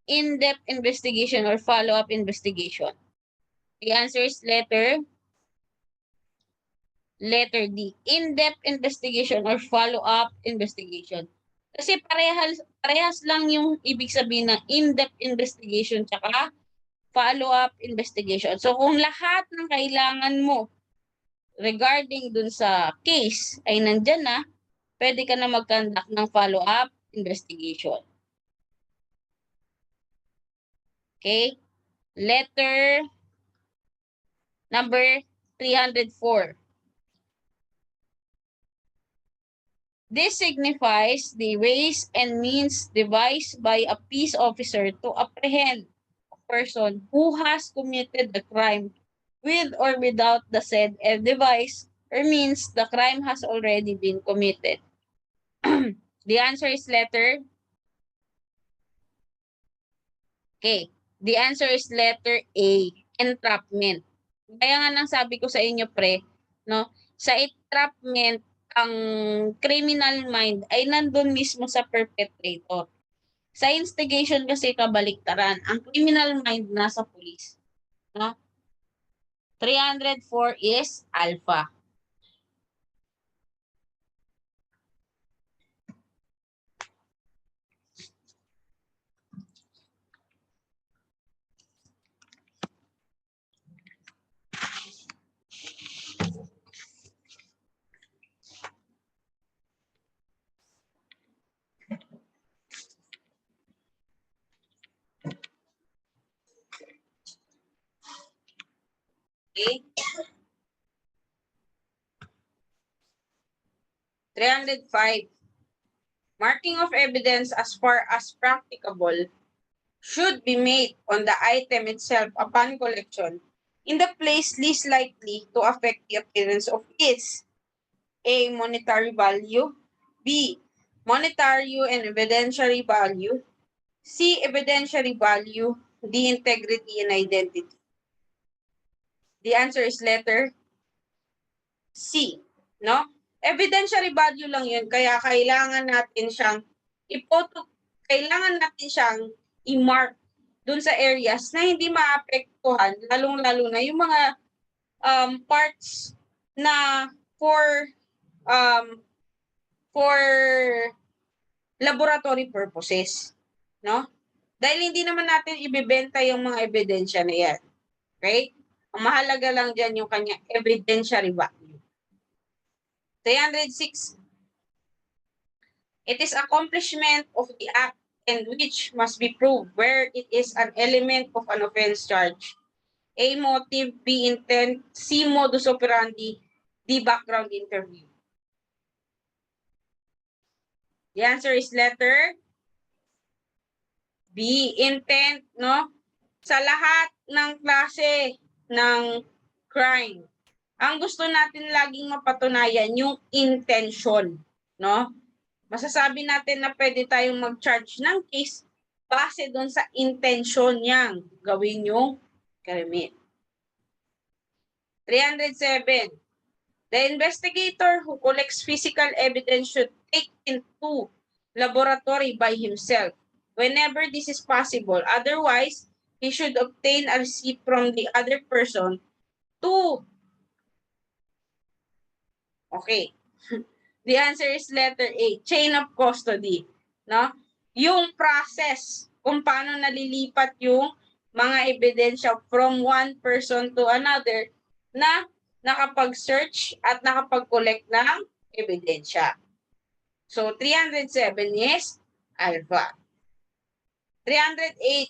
in-depth investigation or follow-up investigation. The answer is letter D, in-depth investigation or follow-up investigation. Kasi parehas lang yung ibig sabihin ng in-depth investigation tsaka follow-up investigation. So kung lahat ng kailangan mo regarding dun sa case ay nandyan na, pwede ka na mag-conduct ng follow-up investigation. Okay? Letter number 304. This signifies the ways and means devised by a peace officer to apprehend a person who has committed the crime with or without the said device or means the crime has already been committed. The answer is letter Okay. The answer is letter A, entrapment. Kaya nga nang sabi ko sa inyo, pre, no? Sa entrapment, ang criminal mind ay nandun mismo sa perpetrator. Sa instigation kasi kabaliktaran, ang criminal mind nasa police, no? 304 is alpha. Okay? 305. Marking of evidence as far as practicable should be made on the item itself upon collection in the place least likely to affect the appearance of its A. Monetary value, B. Monetary and evidentiary value, C. Evidentiary value, D. Integrity and identity. The answer is letter C, no? Evidentiary value lang yun, kaya kailangan natin siyang kailangan natin siyang i-mark dun sa areas na hindi maapektuhan, lalong-lalo na yung mga parts na for laboratory purposes, no? Dahil hindi naman natin ibebenta yung mga ebidensya na yan. Okay? Ang mahalaga lang dyan yung kanya evidentiary value. 306. It is accomplishment of the act and which must be proved where it is an element of an offense charge. A. Motive, B. Intent, C. Modus operandi, D. Background interview. The answer is letter B. Intent, no? Sa lahat ng klase ng crime, ang gusto natin laging mapatunayan yung intention, no? Masasabi natin na pwede tayong mag-charge ng case base doon sa intention niyang gawin yung krimen. 307. The investigator who collects physical evidence should take into laboratory by himself whenever this is possible. Otherwise, he should obtain a receipt from the other person to... Okay. The answer is letter A, chain of custody. No? Yung process kung paano nalilipat yung mga ebidensya from one person to another na nakapag-search at nakapag-collect ng ebidensya. So, 307 is alpha. 308.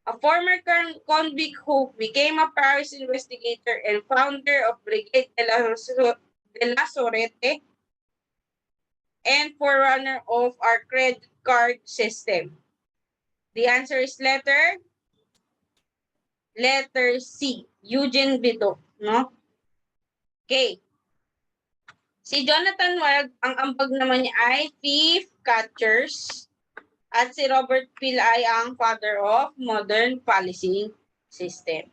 A former convict who became a Paris investigator and founder of Brigade de la Sorete and forerunner of our credit card system. The answer is letter C, Eugene Bido, no? Okay. Si Jonathan Weld, ang ambag naman niya ay thief catchers at si Robert Peel ay ang father of modern policing system.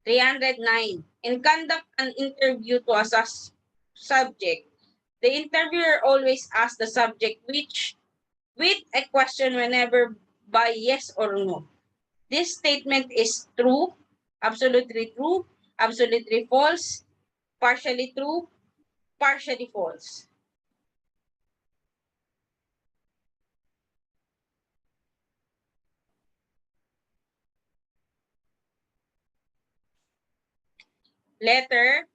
(309) And conduct an interview to assess subject. The interviewer always asks the subject with a question whenever by yes or no. This statement is true, absolutely false, partially true, partially false. Letter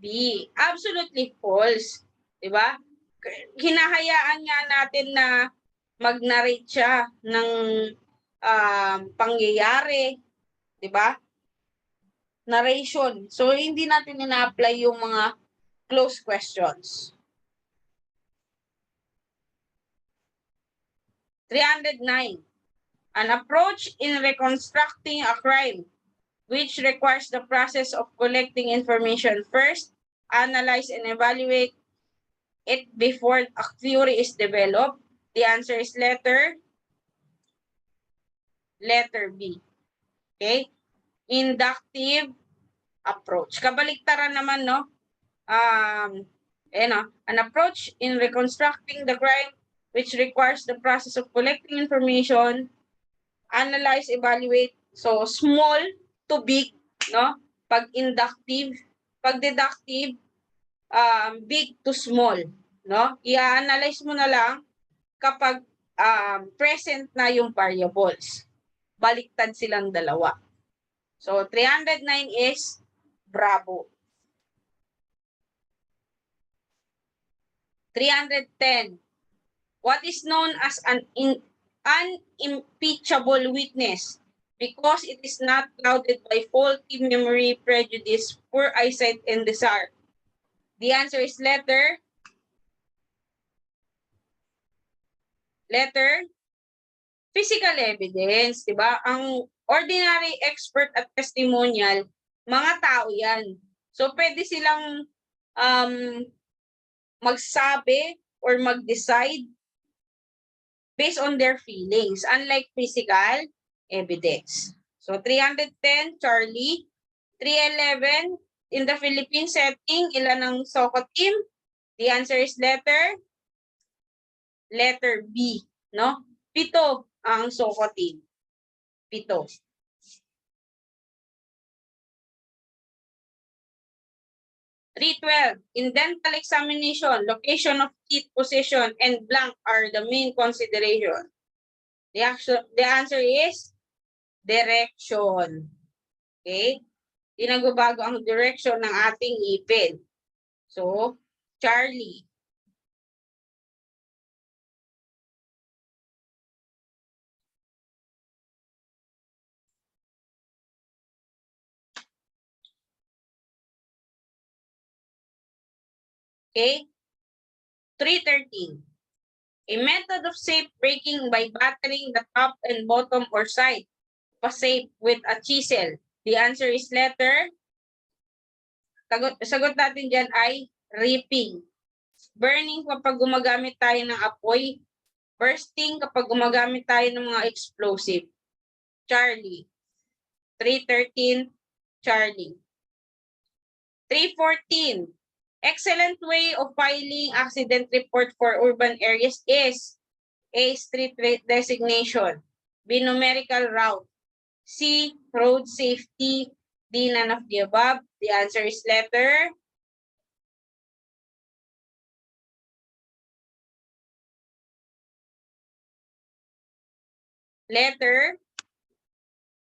B, absolutely false. Diba? Hinahayaan nga natin na mag-narrate siya ng pangyayari. Diba? Narration. So, hindi natin ina-apply yung mga close questions. 309. An approach in reconstructing a crime which requires the process of collecting information first, analyze and evaluate it before a theory is developed. The answer is letter B. Okay? Inductive approach. Kabaliktaran naman, no? An approach in reconstructing the crime which requires the process of collecting information, analyze, evaluate. So, small to big, no? Pag inductive, pag deductive, big to small, no? I-analyze mo na lang kapag present na yung variables. Baliktad silang dalawa. So, 309 is Bravo. 310. What is known as an unimpeachable witness because it is not clouded by faulty memory, prejudice, poor eyesight, and desire? The answer is letter physical evidence, di ba? Ang ordinary expert at testimonial, mga tao yan. So, pwede silang magsabi or mag-decide based on their feelings, unlike physical evidence. So, 310, Charlie. 311, in the Philippine setting, ilan ang SOCO team? The answer is letter B, no? 7 ang SOCO team. 7. 312, in dental examination, location of teeth position and blank are the main consideration. The answer is direction. Okay? Di nagbabago ang direction ng ating ngipin. So, Charlie. Okay? 313. A method of safe breaking by battering the top and bottom or side of a safe with a chisel. The answer is letter. Sagot natin dyan ay ripping. Burning kapag gumagamit tayo ng apoy. Bursting kapag gumagamit tayo ng mga explosive. Charlie. 313, Charlie. 314. Excellent way of filing accident report for urban areas is A. Street designation, B. Numerical route, C. Road safety, D. None of the above. The answer is letter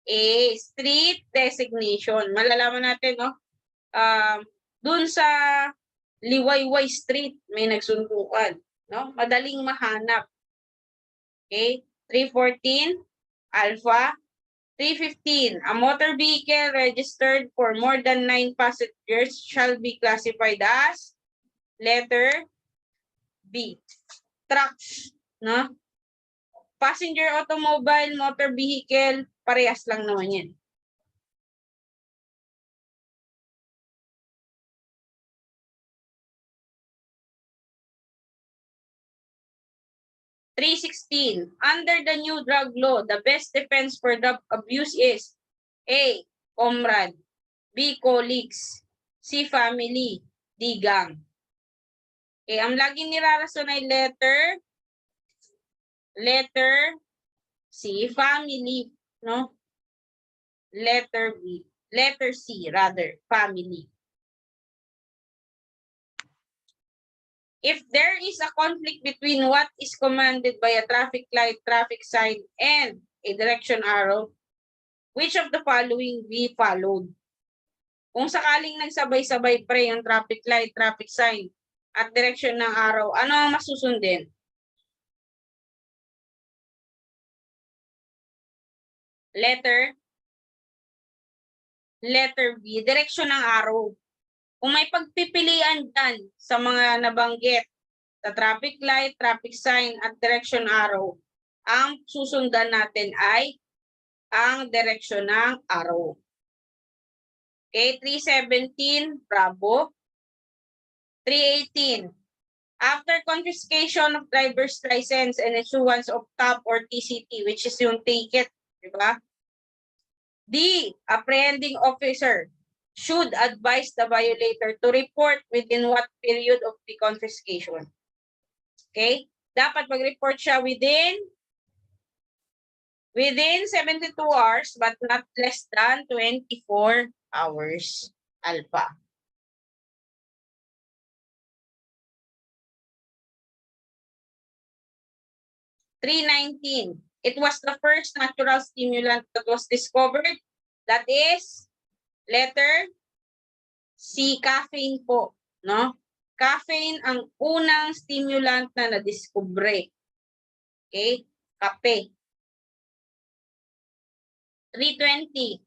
A. Street designation. Malalaman natin, no? Dun sa Liwayway Street, may nagsuntukan. No? Madaling mahanap. Okay? 314, Alpha. 315, a motor vehicle registered for more than 9 passengers shall be classified as letter B. Trucks. No? Passenger automobile, motor vehicle, parehas lang naman yan. Under the new drug law, the best defense for drug abuse is A. Comrade, B. Colleagues, C. Family, D. Gang. Okay, ang laging nirarason ay letter C. Family, no? Letter C, rather, family. If there is a conflict between what is commanded by a traffic light, traffic sign, and a direction arrow, which of the following be followed? Kung sakaling nagsabay-sabay pre yung traffic light, traffic sign, at direction ng arrow, ano ang masusundin? Letter B, direction ng arrow. Kung may pagpipilian dyan sa mga nabanggit, sa traffic light, traffic sign, at direction arrow, ang susundan natin ay ang direction ng arrow. Okay, 317, Bravo. 318, after confiscation of driver's license and issuance of TAP or TCT, which is yung ticket, di ba? D, apprehending officer should advise the violator to report within what period of the confiscation. Okay? dapat mag-report siya within 72 hours but not less than 24 hours. Alpha. $319. It was the first natural stimulant that was discovered. That is letter C, caffeine po, no? Caffeine ang unang stimulant na nadiskubre. Okay? Kape. 320.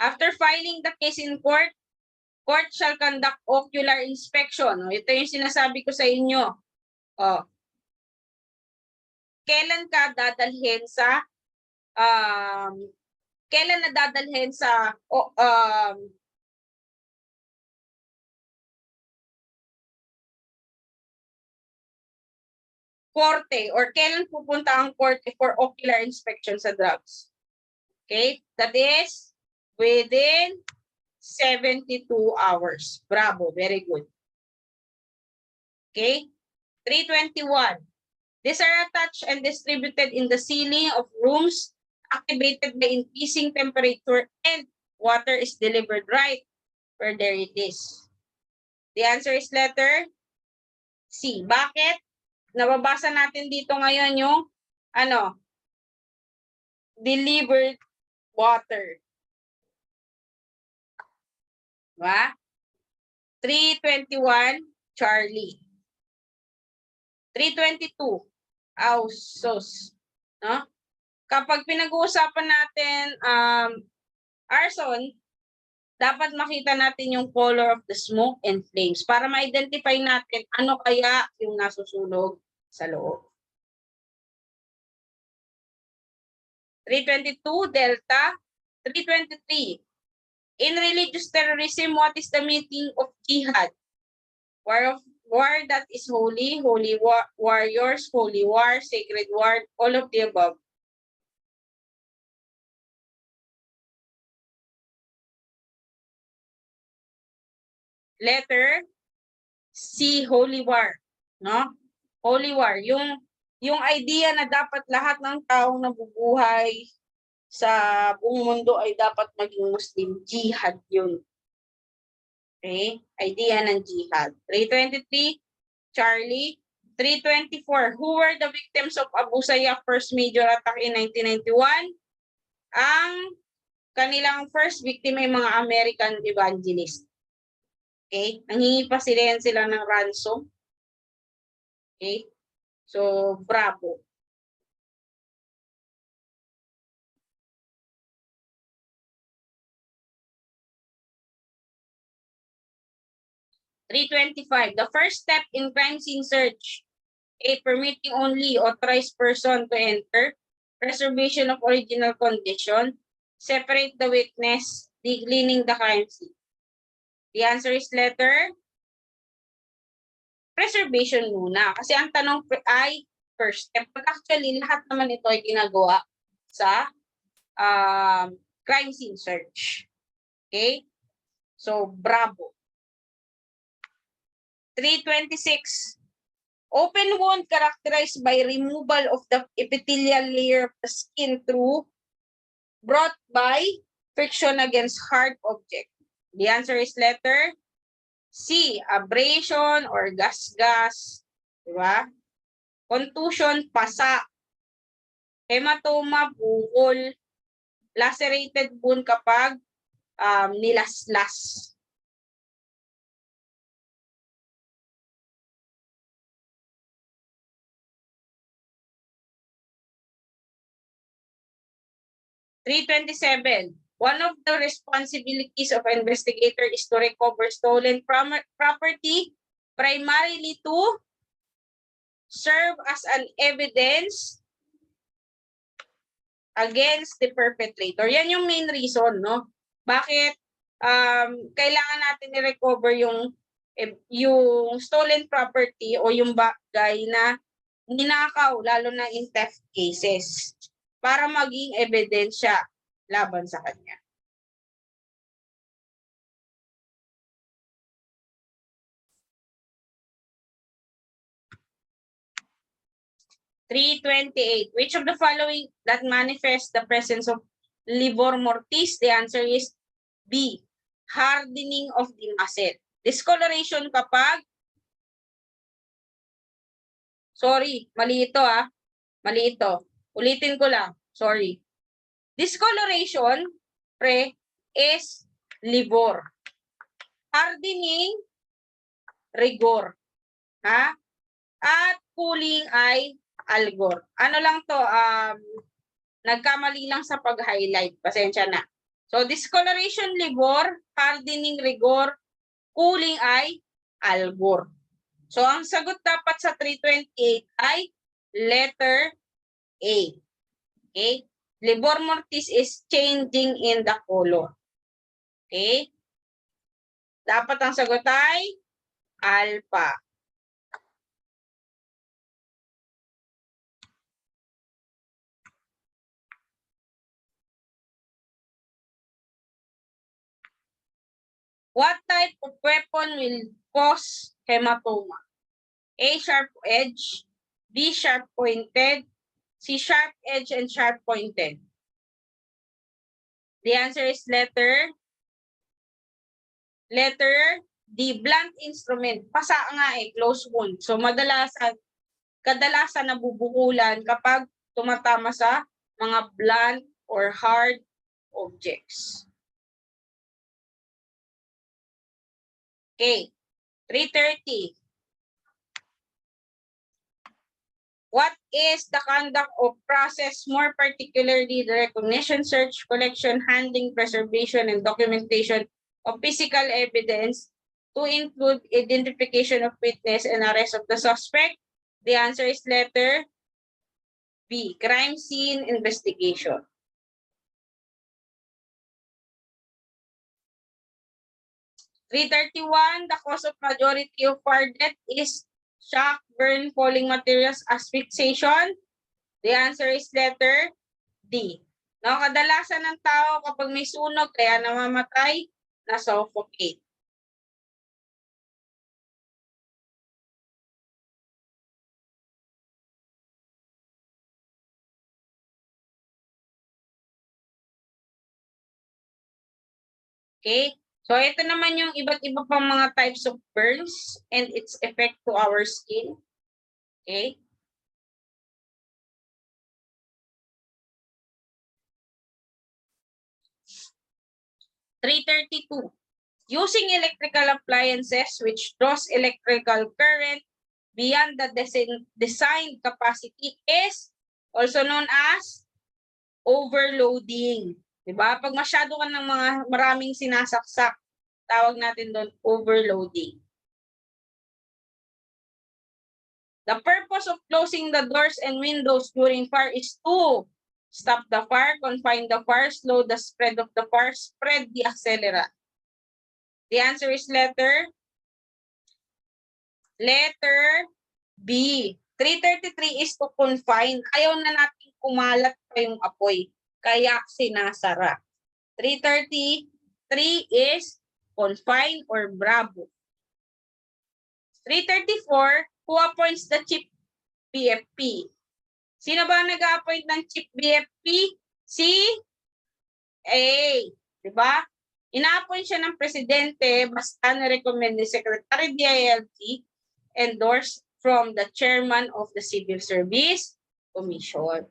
After filing the case in court, court shall conduct ocular inspection. Ito yung sinasabi ko sa inyo. Oh. Kailan ka dadalhin sa kailan na dadalhin sa korte or kailan pupunta ang korte for ocular inspection sa drugs? Okay? That is within 72 hours. Bravo. Very good. Okay? 321. These are attached and distributed in the ceiling of rooms activated by increasing temperature and water is delivered right where there it is. The answer is letter C. Bakit? Nababasa natin dito ngayon yung delivered water. Diba? 321, Charlie. 322, Ausos. No? Kapag pinag-uusapan natin arson, dapat makita natin yung color of the smoke and flames para ma-identify natin ano kaya yung nasusunog sa loob. 322, Delta. 323. In religious terrorism, what is the meaning of jihad? War that is holy, holy warriors, holy war, sacred war, all of the above. Letter C, holy war, no? Holy war, yung idea na dapat lahat ng taong nabubuhay sa buong mundo ay dapat maging Muslim, jihad yun. Okay? Idea ng jihad. 323, Charlie. 324, who were the victims of Abu Sayyaf first major attack in 1991? Ang kanilang first victim ay mga American evangelist. Okay? Nanghingi pa sila ng ransom. Okay? So, bravo. $325. The first step in crime scene search, permitting only authorized person to enter, preservation of original condition, separate the witness, declining the crime scene. The answer is letter preservation muna. Kasi ang tanong ay first step. But actually, lahat naman ito ay ginagawa sa crime scene search. Okay? So, bravo. 326. Open wound characterized by removal of the epithelial layer of the skin through brought by friction against hard object. The answer is letter C, abrasion or gas-gas. Diba? Contusion, pasa. Hematoma, bukol. Lacerated wound kapag nilaslas. $327. One of the responsibilities of an investigator is to recover stolen property, primarily to serve as an evidence against the perpetrator. Yan yung main reason, no? Bakit kailangan natin i-recover yung stolen property o yung bagay na ninakaw, lalo na in theft cases, para maging ebidensya laban sa kanya. 328. Which of the following that manifests the presence of livor mortis? The answer is B. Hardening of the muscle. Discoloration kapag, sorry, mali ito ah. Mali ito. Ulitin ko lang. Sorry. Discoloration, pre, is livor. Hardening, rigor. Ha? At cooling ay algor. Ano lang to, nagkamali lang sa pag-highlight. Pasensya na. So, discoloration, livor, hardening, rigor, cooling ay algor. So, ang sagot dapat sa 328 ay letter A. Okay? Livor mortis is changing in the color. Okay? Dapat ang sagot ay alpha. What type of weapon will cause hematoma? A. Sharp edge, B. Sharp pointed, C. Sharp edge and sharp pointed. The answer is letter D. Blunt instrument. Pasa nga eh, close wound. So kadalasan nabubukulan kapag tumatama sa mga blunt or hard objects. Okay, 330. What is the conduct of process, more particularly the recognition, search, collection, handling, preservation, and documentation of physical evidence to include identification of witness and arrest of the suspect? The answer is letter B, crime scene investigation. (331) The cause of majority of fire death is shock, burn, falling materials, asphyxiation. The answer is letter D. No, kadalasan ng tao kapag may sunog kaya namamatay, na-suffocate. Okay? So, ito naman yung iba't iba pang mga types of burns and its effect to our skin. Okay? (332) Using electrical appliances which draws electrical current beyond the designed capacity is also known as overloading. Diba? Pag masyado ka ng maraming sinasaksak, tawag natin doon overloading. The purpose of closing the doors and windows during fire is to stop the fire, confine the fire, slow the spread of the fire, spread the accelerant. The answer is letter B. 333 is to confine. Ayaw na natin kumalat pa yung apoy. Kaya sinasara. 333 is confine or bravo. 334, who appoints the chief BFP? Sino ba nag-appoint ng chief BFP? Si A. Diba? Ina-appoint siya ng presidente basta na-recommend ni Secretary DILG endorsed from the chairman of the Civil Service Commission.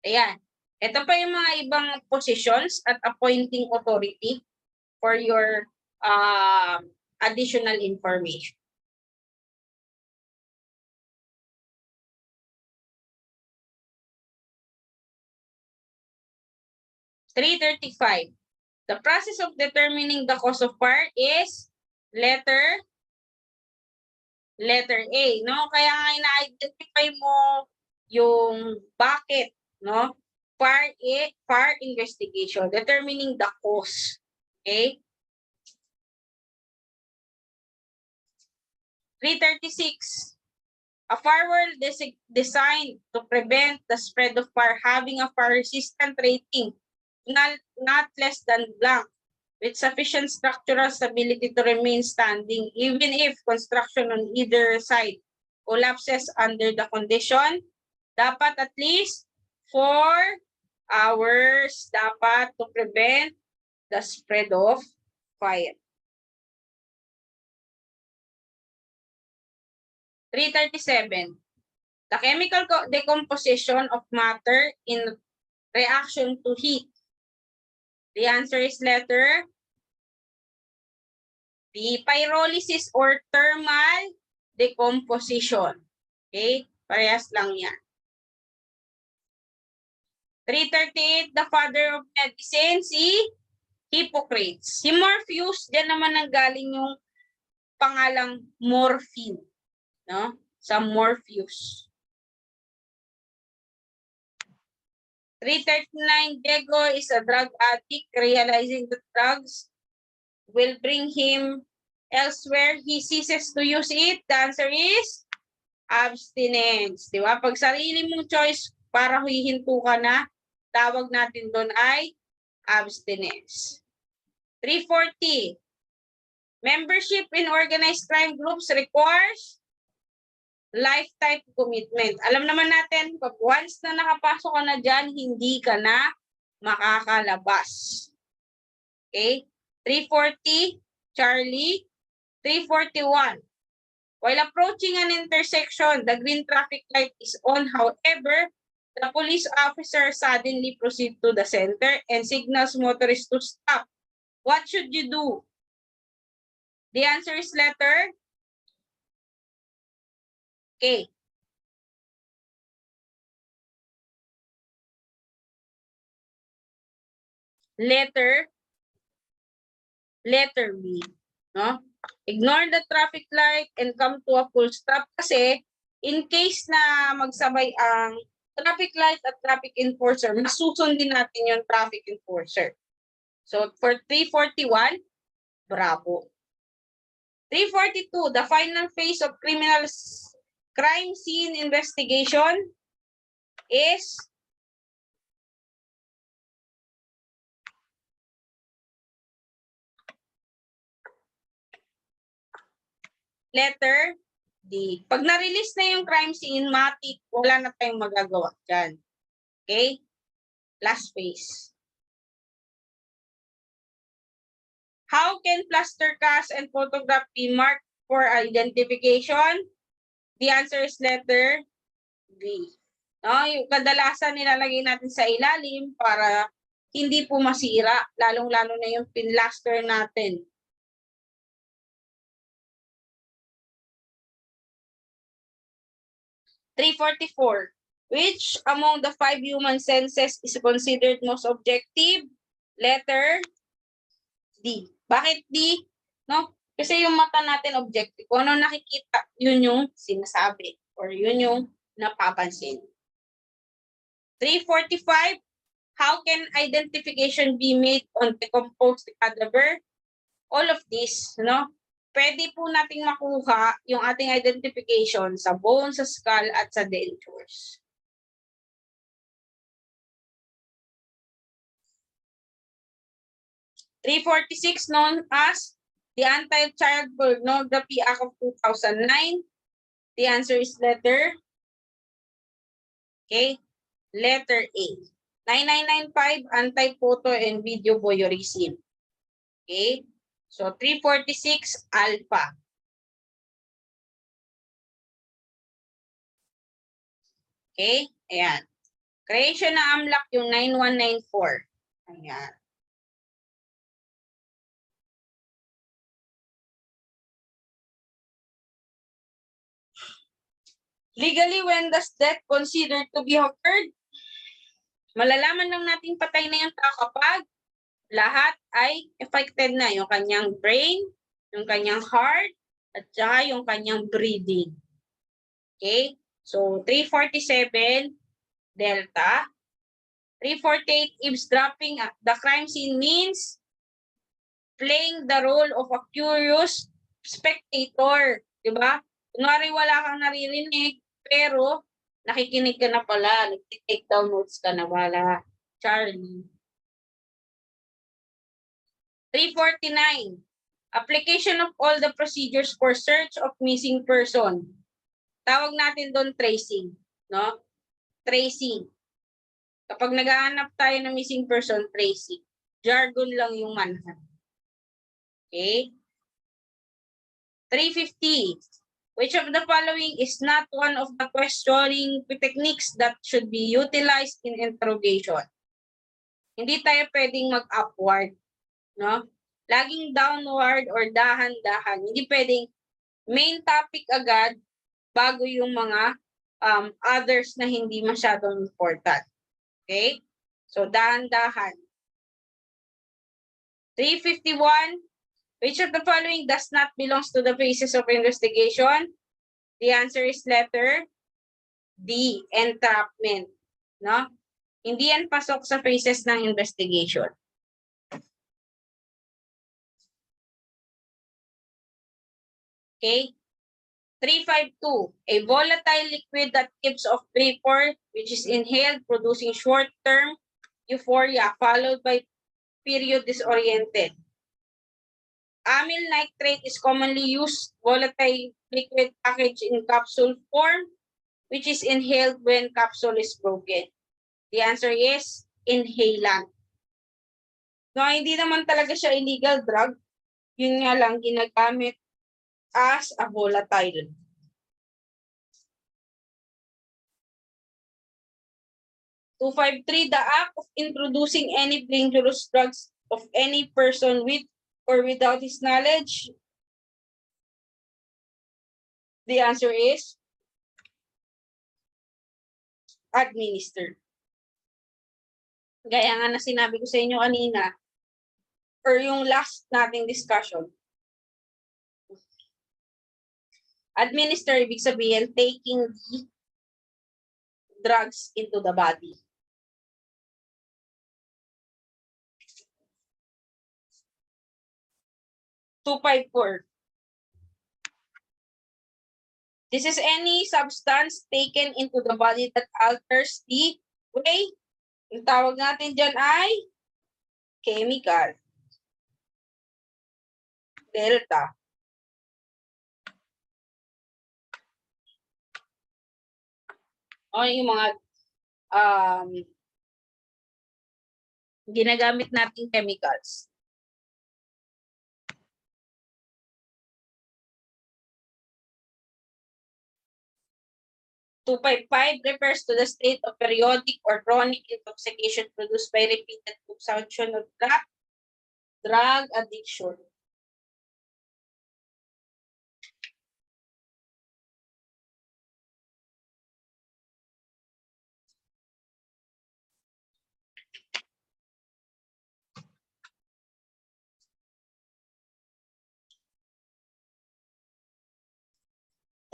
Ayan. Ito pa yung mga ibang positions at appointing authority for your additional information. (335) The process of determining the cause of fire is letter A, no? Kaya nga ina-identify mo yung bakit, no? Fire investigation, determining the cause. Okay? 336. A firewall designed to prevent the spread of fire having a fire resistant rating not less than blank with sufficient structural stability to remain standing even if construction on either side collapses under the condition. Dapat at least 4 hours dapat to prevent the spread of fire. 337. The chemical decomposition of matter in reaction to heat. The answer is letter B, pyrolysis or thermal decomposition. Okay? Parehas lang yan. 338, the father of medicine, si Hippocrates. Si Morpheus, dyan naman nanggaling yung pangalang morphine. No? Sa Morpheus. 339, Diego is a drug addict. Realizing that drugs will bring him elsewhere, he ceases to use it. The answer is abstinence. Di ba? Pag sarili mong choice para hihinto ka na, tawag natin doon ay abstinence. 340. Membership in organized crime groups requires lifetime commitment. Alam naman natin, pag once na nakapasok ka na dyan, hindi ka na makakalabas. Okay? 340, Charlie. 341. While approaching an intersection, the green traffic light is on. However, the police officer suddenly proceeds to the center and signals motorists to stop. What should you do? The answer is letter K. Letter B. No? Ignore the traffic light and come to a full stop kasi in case na magsabay ang traffic light at traffic enforcer, masusundin natin yung traffic enforcer. So for 341, bravo. 342, the final phase of criminal crime scene investigation is letter D. Pag na-release na yung crime scene, matik, wala na tayong magagawa dyan. Okay? Last phase. How can plaster cast and photograph be marked for identification? The answer is letter B. No, yung kadalasan nilalagay natin sa ilalim para hindi po masira, lalong-lalo na yung pinlaster natin. (344) Which among the 5 human senses is considered most objective? Letter D. Bakit D? No? Kasi yung mata natin objective. Kung ano nakikita, yun yung sinasabi or yun yung napapansin. 345. How can identification be made on decomposed cadaver? All of this, no? Pwede po nating makuha yung ating identification sa bone, sa skull, at sa dentures. (346) known as the Anti-Child Pornography Act of 2009. The answer is letter A. 9995, anti-photo and video voyeurism. Okay? So 346 alpha. Okay? Ayan. Creation ng AMLAC yung 9194. Ayan. Legally, when does death considered to be occurred? Malalaman lang natin patay na yung tao kapag lahat ay affected na. Yung kanyang brain, yung kanyang heart, at saka yung kanyang breathing. Okay? So, 347, delta. 348, eavesdropping at the crime scene means playing the role of a curious spectator. Diba? Kunwari wala kang naririnig, pero nakikinig ka na pala, nag-take down notes ka na pala. Charlie. 349. Application of all the procedures for search of missing person. Tawag natin doon tracing, no? Tracing. Kapag naghahanap tayo ng missing person, tracing. Jargon lang yung manhunt. Okay? 350. Which of the following is not one of the questioning techniques that should be utilized in interrogation? Hindi tayo pwedeng mag-upward, no? Laging downward or dahan-dahan. Hindi pwedeng main topic agad bago yung mga others na hindi masyadong important. Okay? So, dahan-dahan. 351. Which of the following does not belongs to the phases of investigation? The answer is letter D, entrapment. No? Hindi yan pasok sa phases ng investigation. Okay? 352. A volatile liquid that gives off vapor, which is inhaled, producing short-term euphoria, followed by period disoriented. Amyl nitrate is commonly used volatile liquid package in capsule form, which is inhaled when capsule is broken. The answer is inhalant. No, hindi naman talaga siya illegal drug. Yun nga lang ginagamit as a volatile. Two, 253, the act of introducing any dangerous drugs of any person with or without his knowledge. The answer is administer. Gaya nga na sinabi ko sa inyo kanina, or yung last nating discussion. Administer, ibig sabihin, taking the drugs into the body. Two, 254. This is any substance taken into the body that alters the way. Yung tawag natin dyan ay chemical. Delta. O yung mga ginagamit nating chemicals. Two, 255 refers to the state of periodic or chronic intoxication produced by repeated consumption of drug addiction.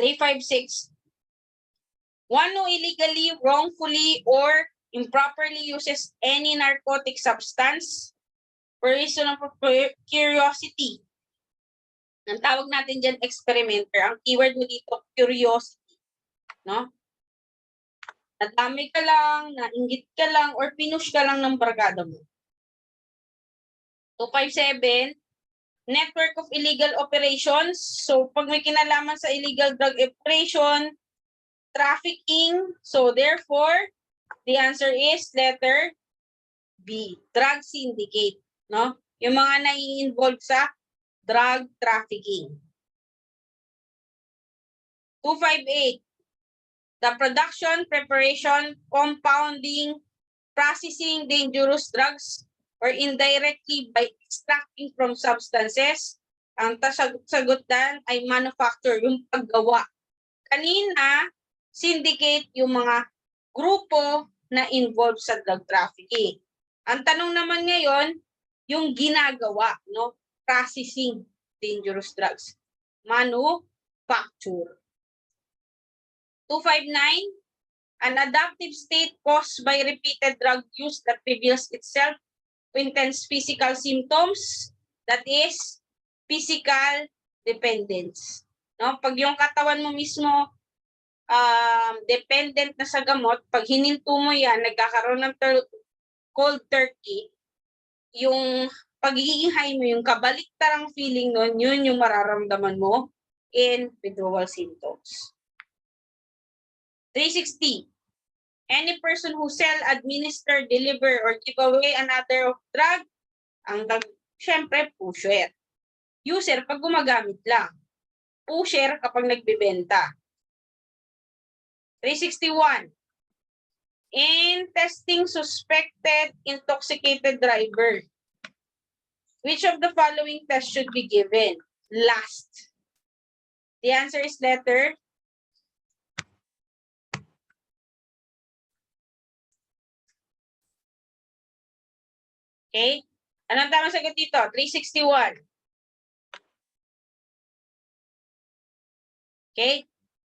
Three, 556. One who illegally, wrongfully, or improperly uses any narcotic substance for reason of curiosity. Ang tawag natin dyan, experimenter. Ang keyword mo dito, curiosity. No? Nadami ka lang, nainggit ka lang, or pinush ka lang ng barkada mo. 257, network of illegal operations. So, pag may kinalaman sa illegal drug operation, trafficking. So, therefore, the answer is letter B, drug syndicate. No? Yung mga nai-involve sa drug trafficking. 258, the production, preparation, compounding, processing dangerous drugs or indirectly by extracting from substances. Ang sagutan ay manufacture, yung paggawa. Kanina, syndicate yung mga grupo na involved sa drug trafficking. Ang tanong naman ngayon, yung ginagawa, no? Processing dangerous drugs. Manufacture. 259, an adaptive state caused by repeated drug use that reveals itself to intense physical symptoms, that is physical dependence. No? Pag yung katawan mo mismo dependent na sa gamot, pag hininto mo yan, nagkakaroon ng cold turkey, yung pagiging high mo, yung kabaliktarang feeling nun, yun yung mararamdaman mo in withdrawal symptoms. 360. Any person who sell, administer, deliver, or give away another drug, ang syempre, pusher. User, pag gumagamit lang. Pusher, kapag nagbibenta. 361. In testing suspected intoxicated driver, which of the following tests should be given? Last. The answer is letter okay. Anong tamang sagot dito? 361. Okay.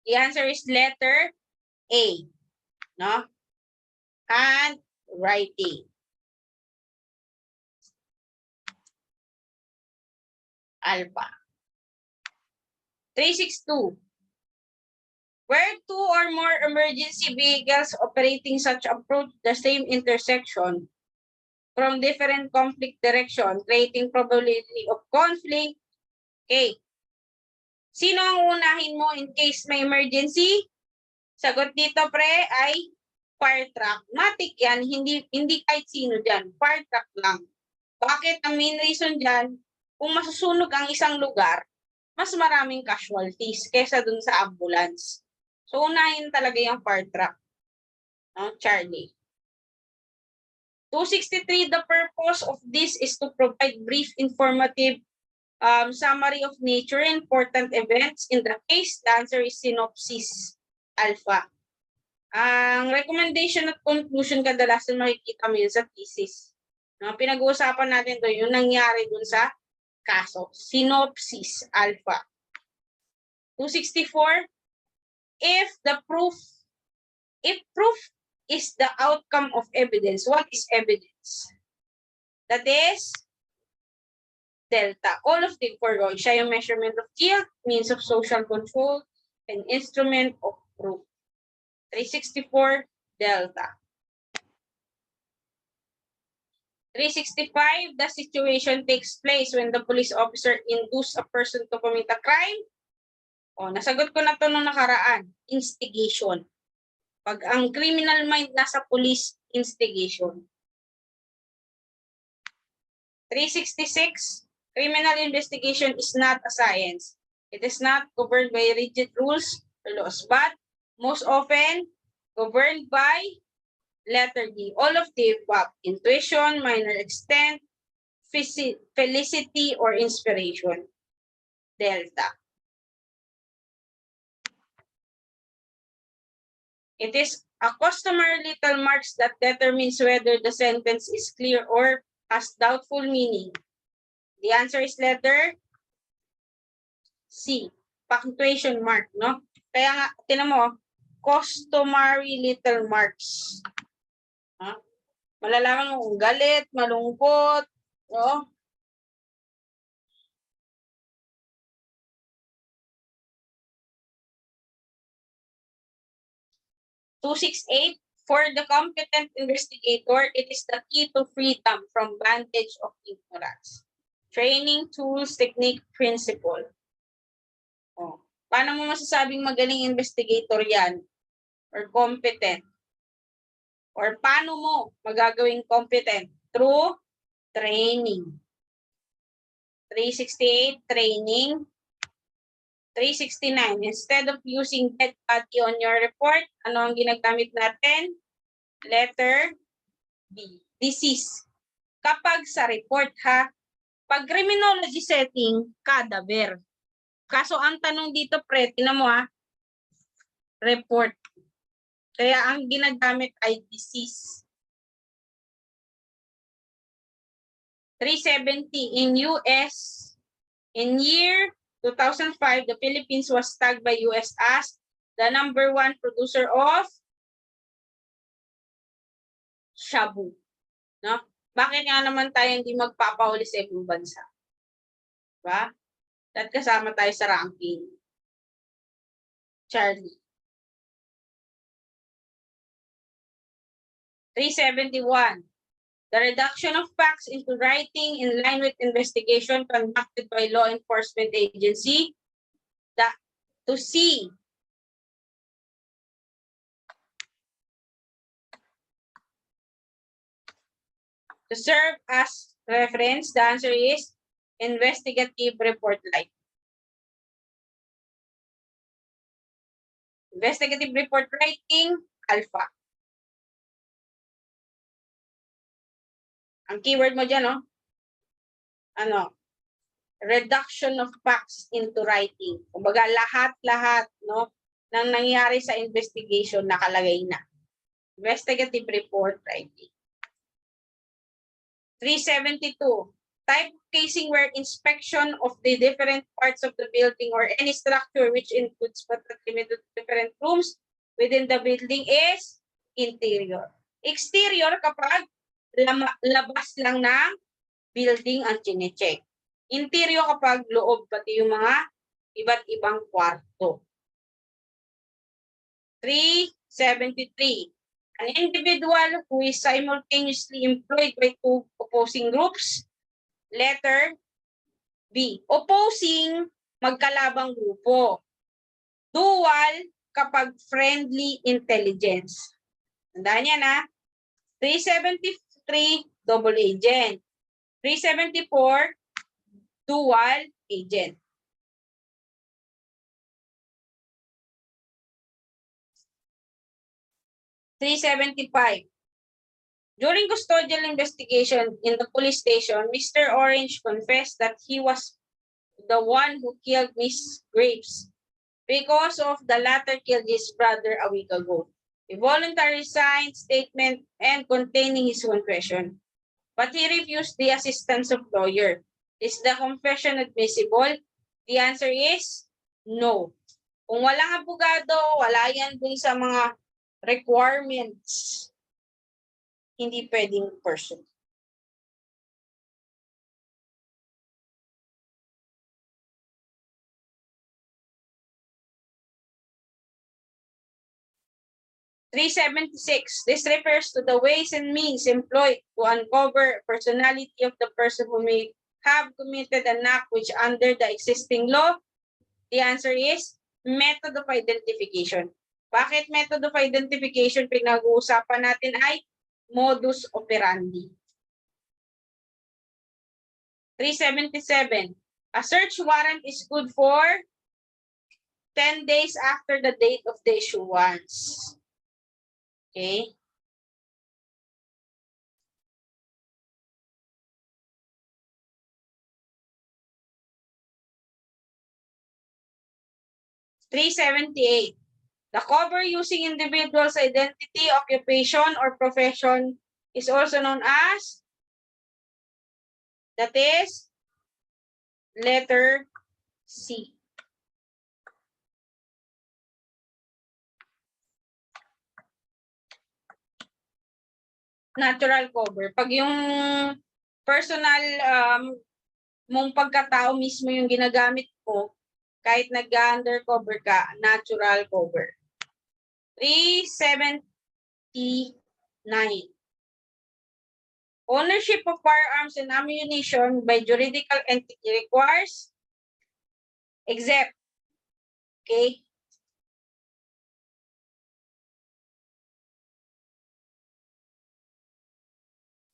The answer is letter A. No? Handwriting. Alpha. 362. Where two or more emergency vehicles operating such approach the same intersection from different conflict direction, creating probability of conflict. Okay. Sino ang unahin mo in case may emergency? Sagot dito, pre, ay fire truck. Matik yan, hindi kahit sino dyan. Fire truck lang. Bakit? Ang main reason dyan, kung masusunog ang isang lugar, mas maraming casualties kesa dun sa ambulance. So, unahin talaga yung fire truck. No? Charlie. 263, the purpose of this is to provide brief, informative summary of nature important events. In the case, the answer is synopsis. Alpha. Ang recommendation at conclusion kadalasan makikita mo yun sa thesis. No, pinag-uusapan natin to yung nangyari dun sa kaso. Synopsis. Alpha. 264. If proof is the outcome of evidence, what is evidence? That is delta. All of the foregoing. Siya yung measurement of guilt, means of social control, and instrument of proof. 364, delta. 365, the situation takes place when the police officer induce a person to commit a crime. O, nasagot ko na to nung nakaraan. Instigation. Pag ang criminal mind nasa police, instigation. 366, criminal investigation is not a science. It is not governed by rigid rules or laws, but most often governed by letter D. All of the above. Intuition, minor extent, felicity, or inspiration. Delta. It is a customary little marks that determines whether the sentence is clear or has doubtful meaning. The answer is letter C. Punctuation mark, no? Kaya nga, tinan mo, customary little marks. Ha? Malalaman mo kung galit, malungkot, no? (268) For the competent investigator, it is the key to freedom from bondage of ignorance. Training, tools, technique, principle. Oh. Paano mo masasabing magaling investigator yan? Or competent? Or paano mo magagawing competent? Through training. 368, training. 369, instead of using dead body on your report, ano ang ginagamit natin? Letter B, disease. Kapag sa report, ha? Pag criminology setting, cadaver. Kaso ang tanong dito, pre, tinan mo ha, report. Kaya ang ginagamit ay disease. 370, in US, in year 2005, the Philippines was tagged by US as the #1 producer of shabu. No? Bakit nga naman tayo hindi magpapahuli sa ibang bansa? Diba? At kasama tayo sa ranking. Charlie. 371. The reduction of facts into writing in line with investigation conducted by law enforcement agency. To C. To serve as reference, the answer is investigative report writing. Investigative report writing, alpha. Ang keyword mo dyan, no? Ano? Reduction of facts into writing. Kumbaga, lahat-lahat, no, ng nangyari sa investigation nakalagay na. Investigative report writing. 372. Type of casing where inspection of the different parts of the building or any structure which includes but not limited to different rooms within the building is interior. Exterior kapag labas lang ng building ang chine-check. Interior kapag loob, pati yung mga iba't ibang kwarto. 373. An individual who is simultaneously employed by two opposing groups. Letter B. Opposing, magkalabang grupo. Dual, kapag friendly intelligence. Tandaan yan, ha? 373, double agent. 374, dual agent. $375. During custodial investigation in the police station, Mr. Orange confessed that he was the one who killed Miss Graves because of the latter killed his brother a week ago. A voluntary signed statement and containing his confession. But he refused the assistance of lawyer. Is the confession admissible? The answer is no. Kung walang abogado, wala yan dun sa mga requirements. Hindi pwedeng person. $376. This refers to the ways and means employed to uncover personality of the person who may have committed an act which under the existing law. The answer is method of identification. Bakit method of identification? Pinag-uusapan natin ay modus operandi. 377. A search warrant is good for 10 days after the date of the issuance. Okay. $378. The cover using individual's identity, occupation, or profession is also known as, that is, letter C. Natural cover. Pag yung personal mong pagkatao mismo yung ginagamit mo, kahit nag-undercover ka, natural cover. 379. Ownership of firearms and ammunition by juridical entity requires except. Okay?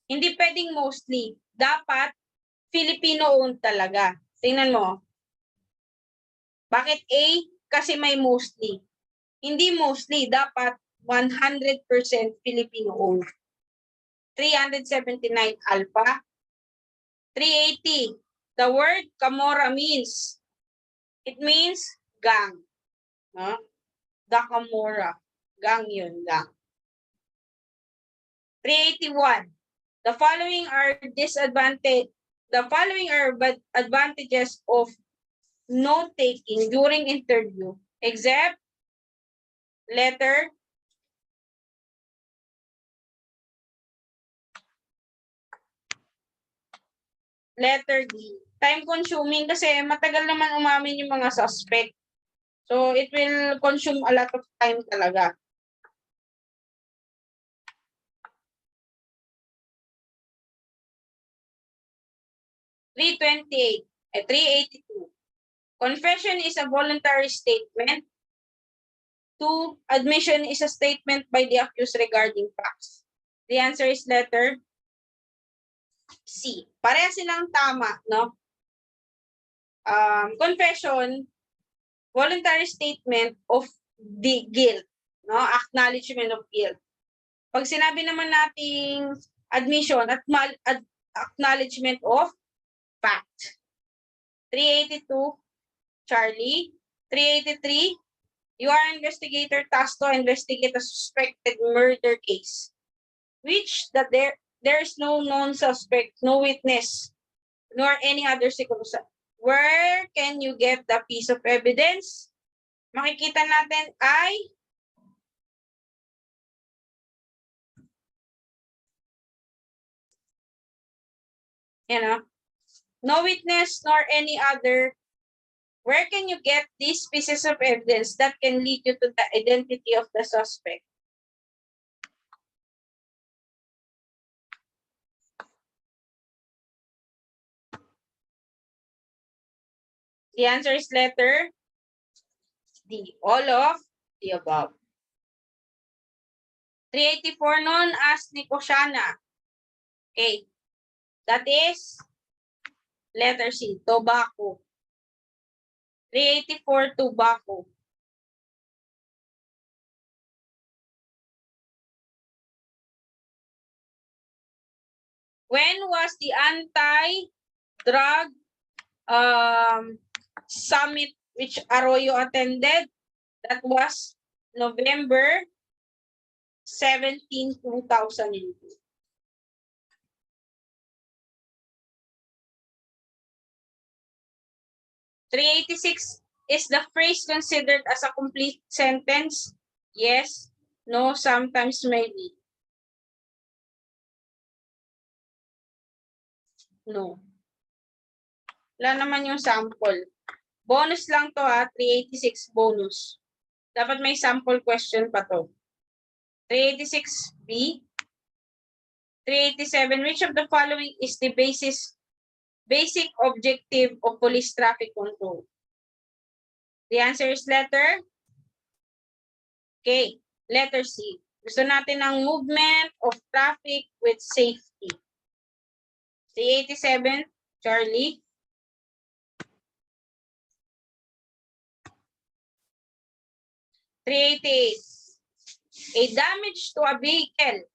Hindi pwedeng mostly. Dapat Filipino-owned talaga. Tingnan mo. Bakit A? Kasi may mostly. Hindi mostly. Dapat 100% Filipino-owned. 379 alpha. 380. The word Camorra means, it means gang. No? The Camorra. Gang yun, gang. 381. The following are advantages of note-taking during interview, except letter D. Time consuming kasi matagal naman umamin yung mga suspect. So it will consume a lot of time talaga. 328, 382. Confession is a voluntary statement. 2. Admission is a statement by the accused regarding facts. The answer is letter C. Pareha silang tama, no? Confession, voluntary statement of the guilt, no? Acknowledgement of guilt. Pag sinabi naman nating admission at acknowledgement of fact. 382, Charlie. 383, you are investigator tasked to investigate a suspected murder case, which that there is no known suspect, no witness, nor any other circumstance. Where can you get the piece of evidence? Makikita natin ay no witness nor any other. Where can you get these pieces of evidence that can lead you to the identity of the suspect? The answer is letter D. All of the above. 384, known as Nicotiana. Okay. That is letter C, tobacco. 384, tobacco. When was the anti-drug summit which Arroyo attended? That was November 17, 2002. (386) is the phrase considered as a complete sentence? Yes, no, sometimes, maybe. No. Wala naman yung sample. Bonus lang to ha, 386 bonus. Dapat may sample question pa to. 386B. 387, which of the following is the basic objective of police traffic control? The answer is letter K. Letter C. Gusto natin ng movement of traffic with safety. 387, Charlie. (388) a damage to a vehicle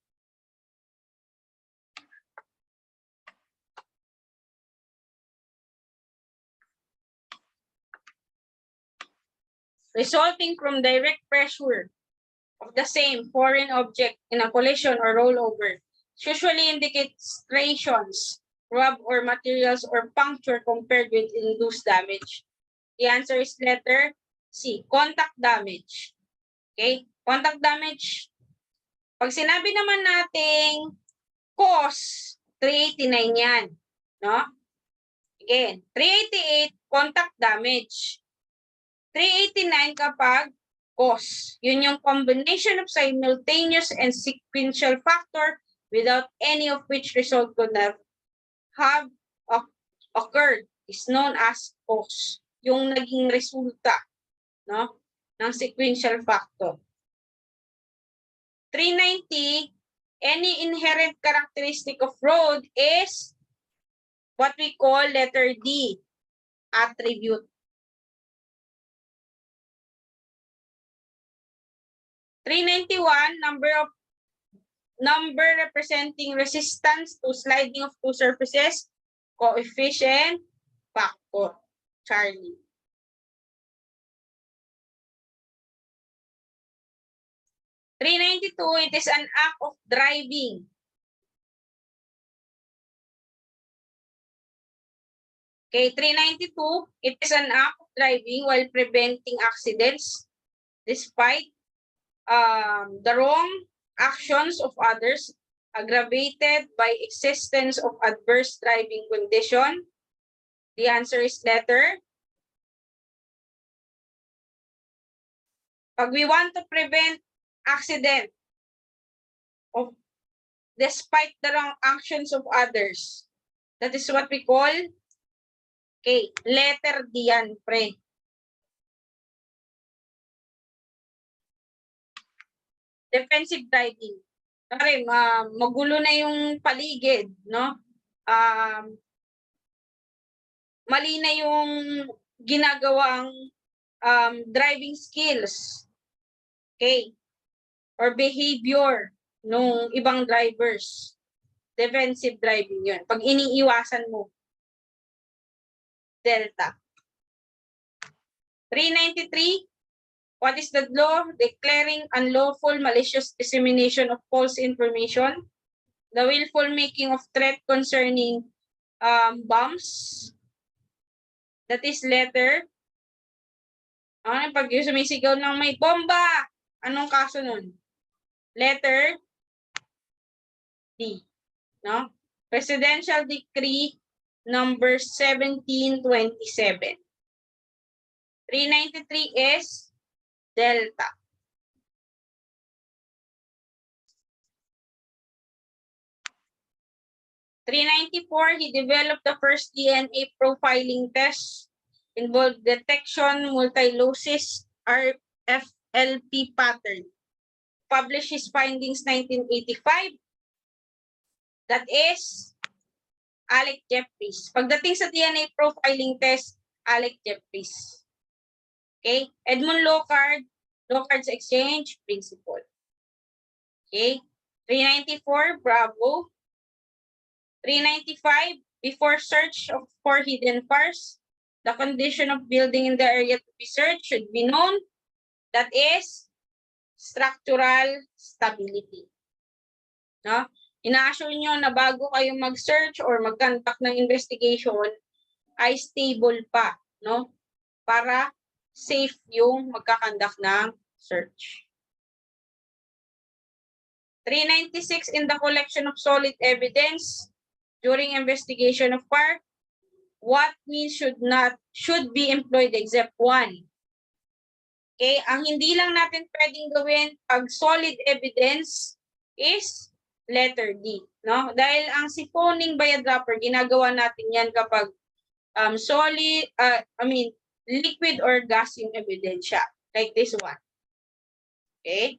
resulting from direct pressure of the same foreign object in a collision or rollover usually indicates striations, rub or materials or puncture compared with induced damage. The answer is letter C, contact damage. Okay? Contact damage. Pag sinabi naman nating cause, 389 yan. No? Again, 388, contact damage. 389 kapag cause. Yun yung combination of simultaneous and sequential factor without any of which result could have occurred is known as cause. Yung naging resulta, no, ng sequential factor. 390, any inherent characteristic of road is what we call letter D, attribute. (391) number representing resistance to sliding of two surfaces, coefficient factor. Charlie. 392, it is an act of driving. Okay, 392, it is an act of driving while preventing accidents despite the wrong actions of others aggravated by existence of adverse driving condition. The answer is letter. Pag we want to prevent accident despite the wrong actions of others, that is what we call Okay, letter D yan, pre. Defensive driving. Sorry, magulo na yung paligid, no? Mali na yung ginagawang driving skills. Okay? Or behavior nung ibang drivers. Defensive driving yun. Pag iniiwasan mo, delta. 393, what is the law? Declaring unlawful, malicious dissemination of false information. The willful making of threat concerning bombs. That is letter. Pag yung sumisigaw ng may bomba, anong kaso nun? Letter D. No? Presidential Decree number 1727. 393 is delta. (394), he developed the first DNA profiling test, involved detection, multilosis, RFLP pattern. Published his findings 1985. That is Alec Jeffries. Pagdating sa DNA profiling test, Alec Jeffries. Okay? Edmund Locard, Locard's exchange principle. Okay? 394, bravo. 395, before search for hidden fires, the condition of building in the area to be searched should be known. That is structural stability. No? Ina-assure nyo na bago kayo mag-search or mag-conduct ng investigation, ay stable pa, no? Para safe yung magkakandak ng search. 396, in the collection of solid evidence during investigation of fire, what means should be employed except one? Okay, ang hindi lang natin pwedeng gawin pag solid evidence is letter D, no? Dahil ang siphoning by a dropper, ginagawa natin yan kapag liquid or gas yung ebidensya, like this one. Okay?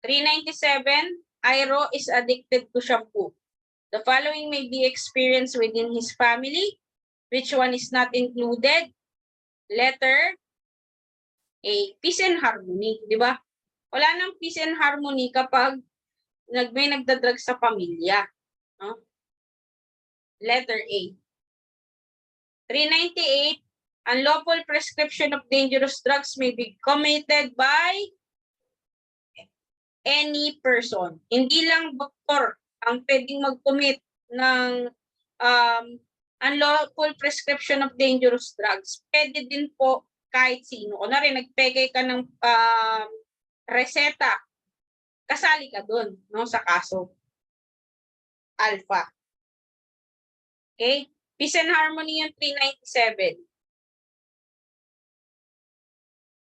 (397), Iro is addicted to shampoo. The following may be experienced within his family. Which one is not included? Letter A, peace and harmony, di ba? Wala nang peace and harmony kapag may nagdadrag sa pamilya. No? Letter A. 398, unlawful prescription of dangerous drugs may be committed by any person. Hindi lang doktor ang pwedeng mag-commit ng unlawful prescription of dangerous drugs. Pwede din po kahit sino. O na rin, nagpegay ka ng reseta, kasali ka dun, no, sa kaso. Alpha. Okay? Peace and harmony yung 397.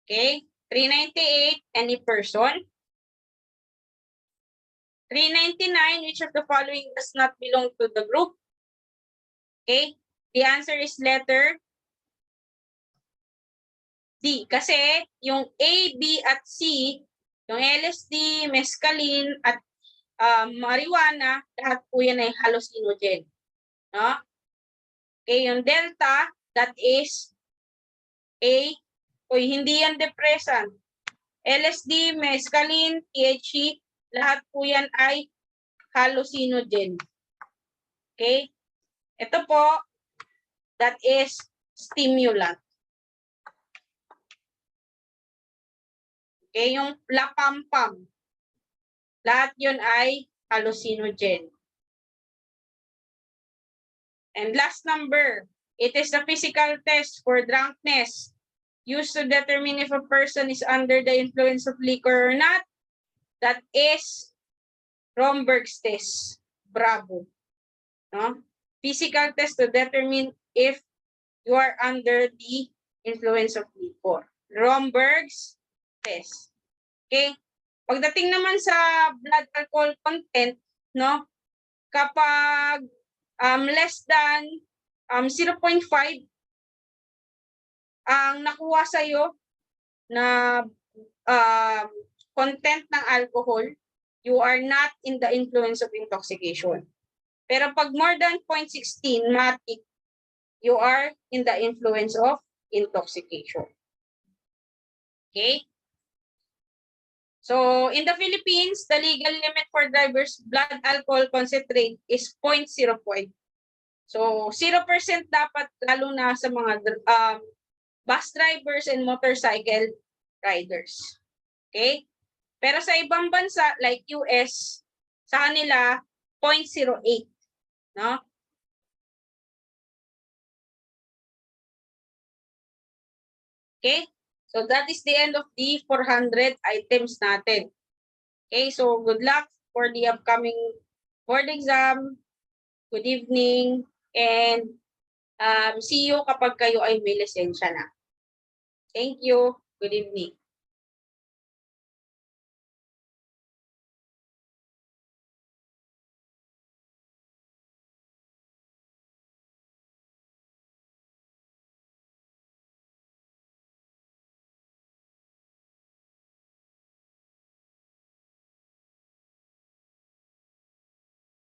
Okay? 398, any person. 399, which of the following does not belong to the group? Okay? The answer is letter D. Kasi yung A, B, at C, yung LSD, mescaline, at marijuana, lahat po yan ay hallucinogen. No? Okay, yung delta, that is A, hindi yan depressant. LSD, mescaline, THC, lahat po yan ay hallucinogen. Okay? Ito po, that is stimulant. Okay, yung lapampam, lahat yun ay hallucinogen. And last number, it is the physical test for drunkenness used to determine if a person is under the influence of liquor or not. That is Romberg's test. Bravo. No? Physical test to determine if you are under the influence of liquor. Romberg's test. Okay? Pagdating naman sa blood alcohol content, no, kapag less than 0.5 ang nakuha sa iyo na content ng alcohol, you are not in the influence of intoxication. Pero pag more than 0.16 matic, you are in the influence of intoxication. Okay? So, in the Philippines, the legal limit for drivers' blood alcohol concentrate is 0.05. So, 0% dapat, lalo na sa mga bus drivers and motorcycle riders. Okay? Pero sa ibang bansa, like US, sa kanila, 0.08. No? Okay? So that is the end of the 400 items natin. Okay, so good luck for the upcoming board exam. Good evening, and see you kapag kayo ay may lisensya na. Thank you. Good evening.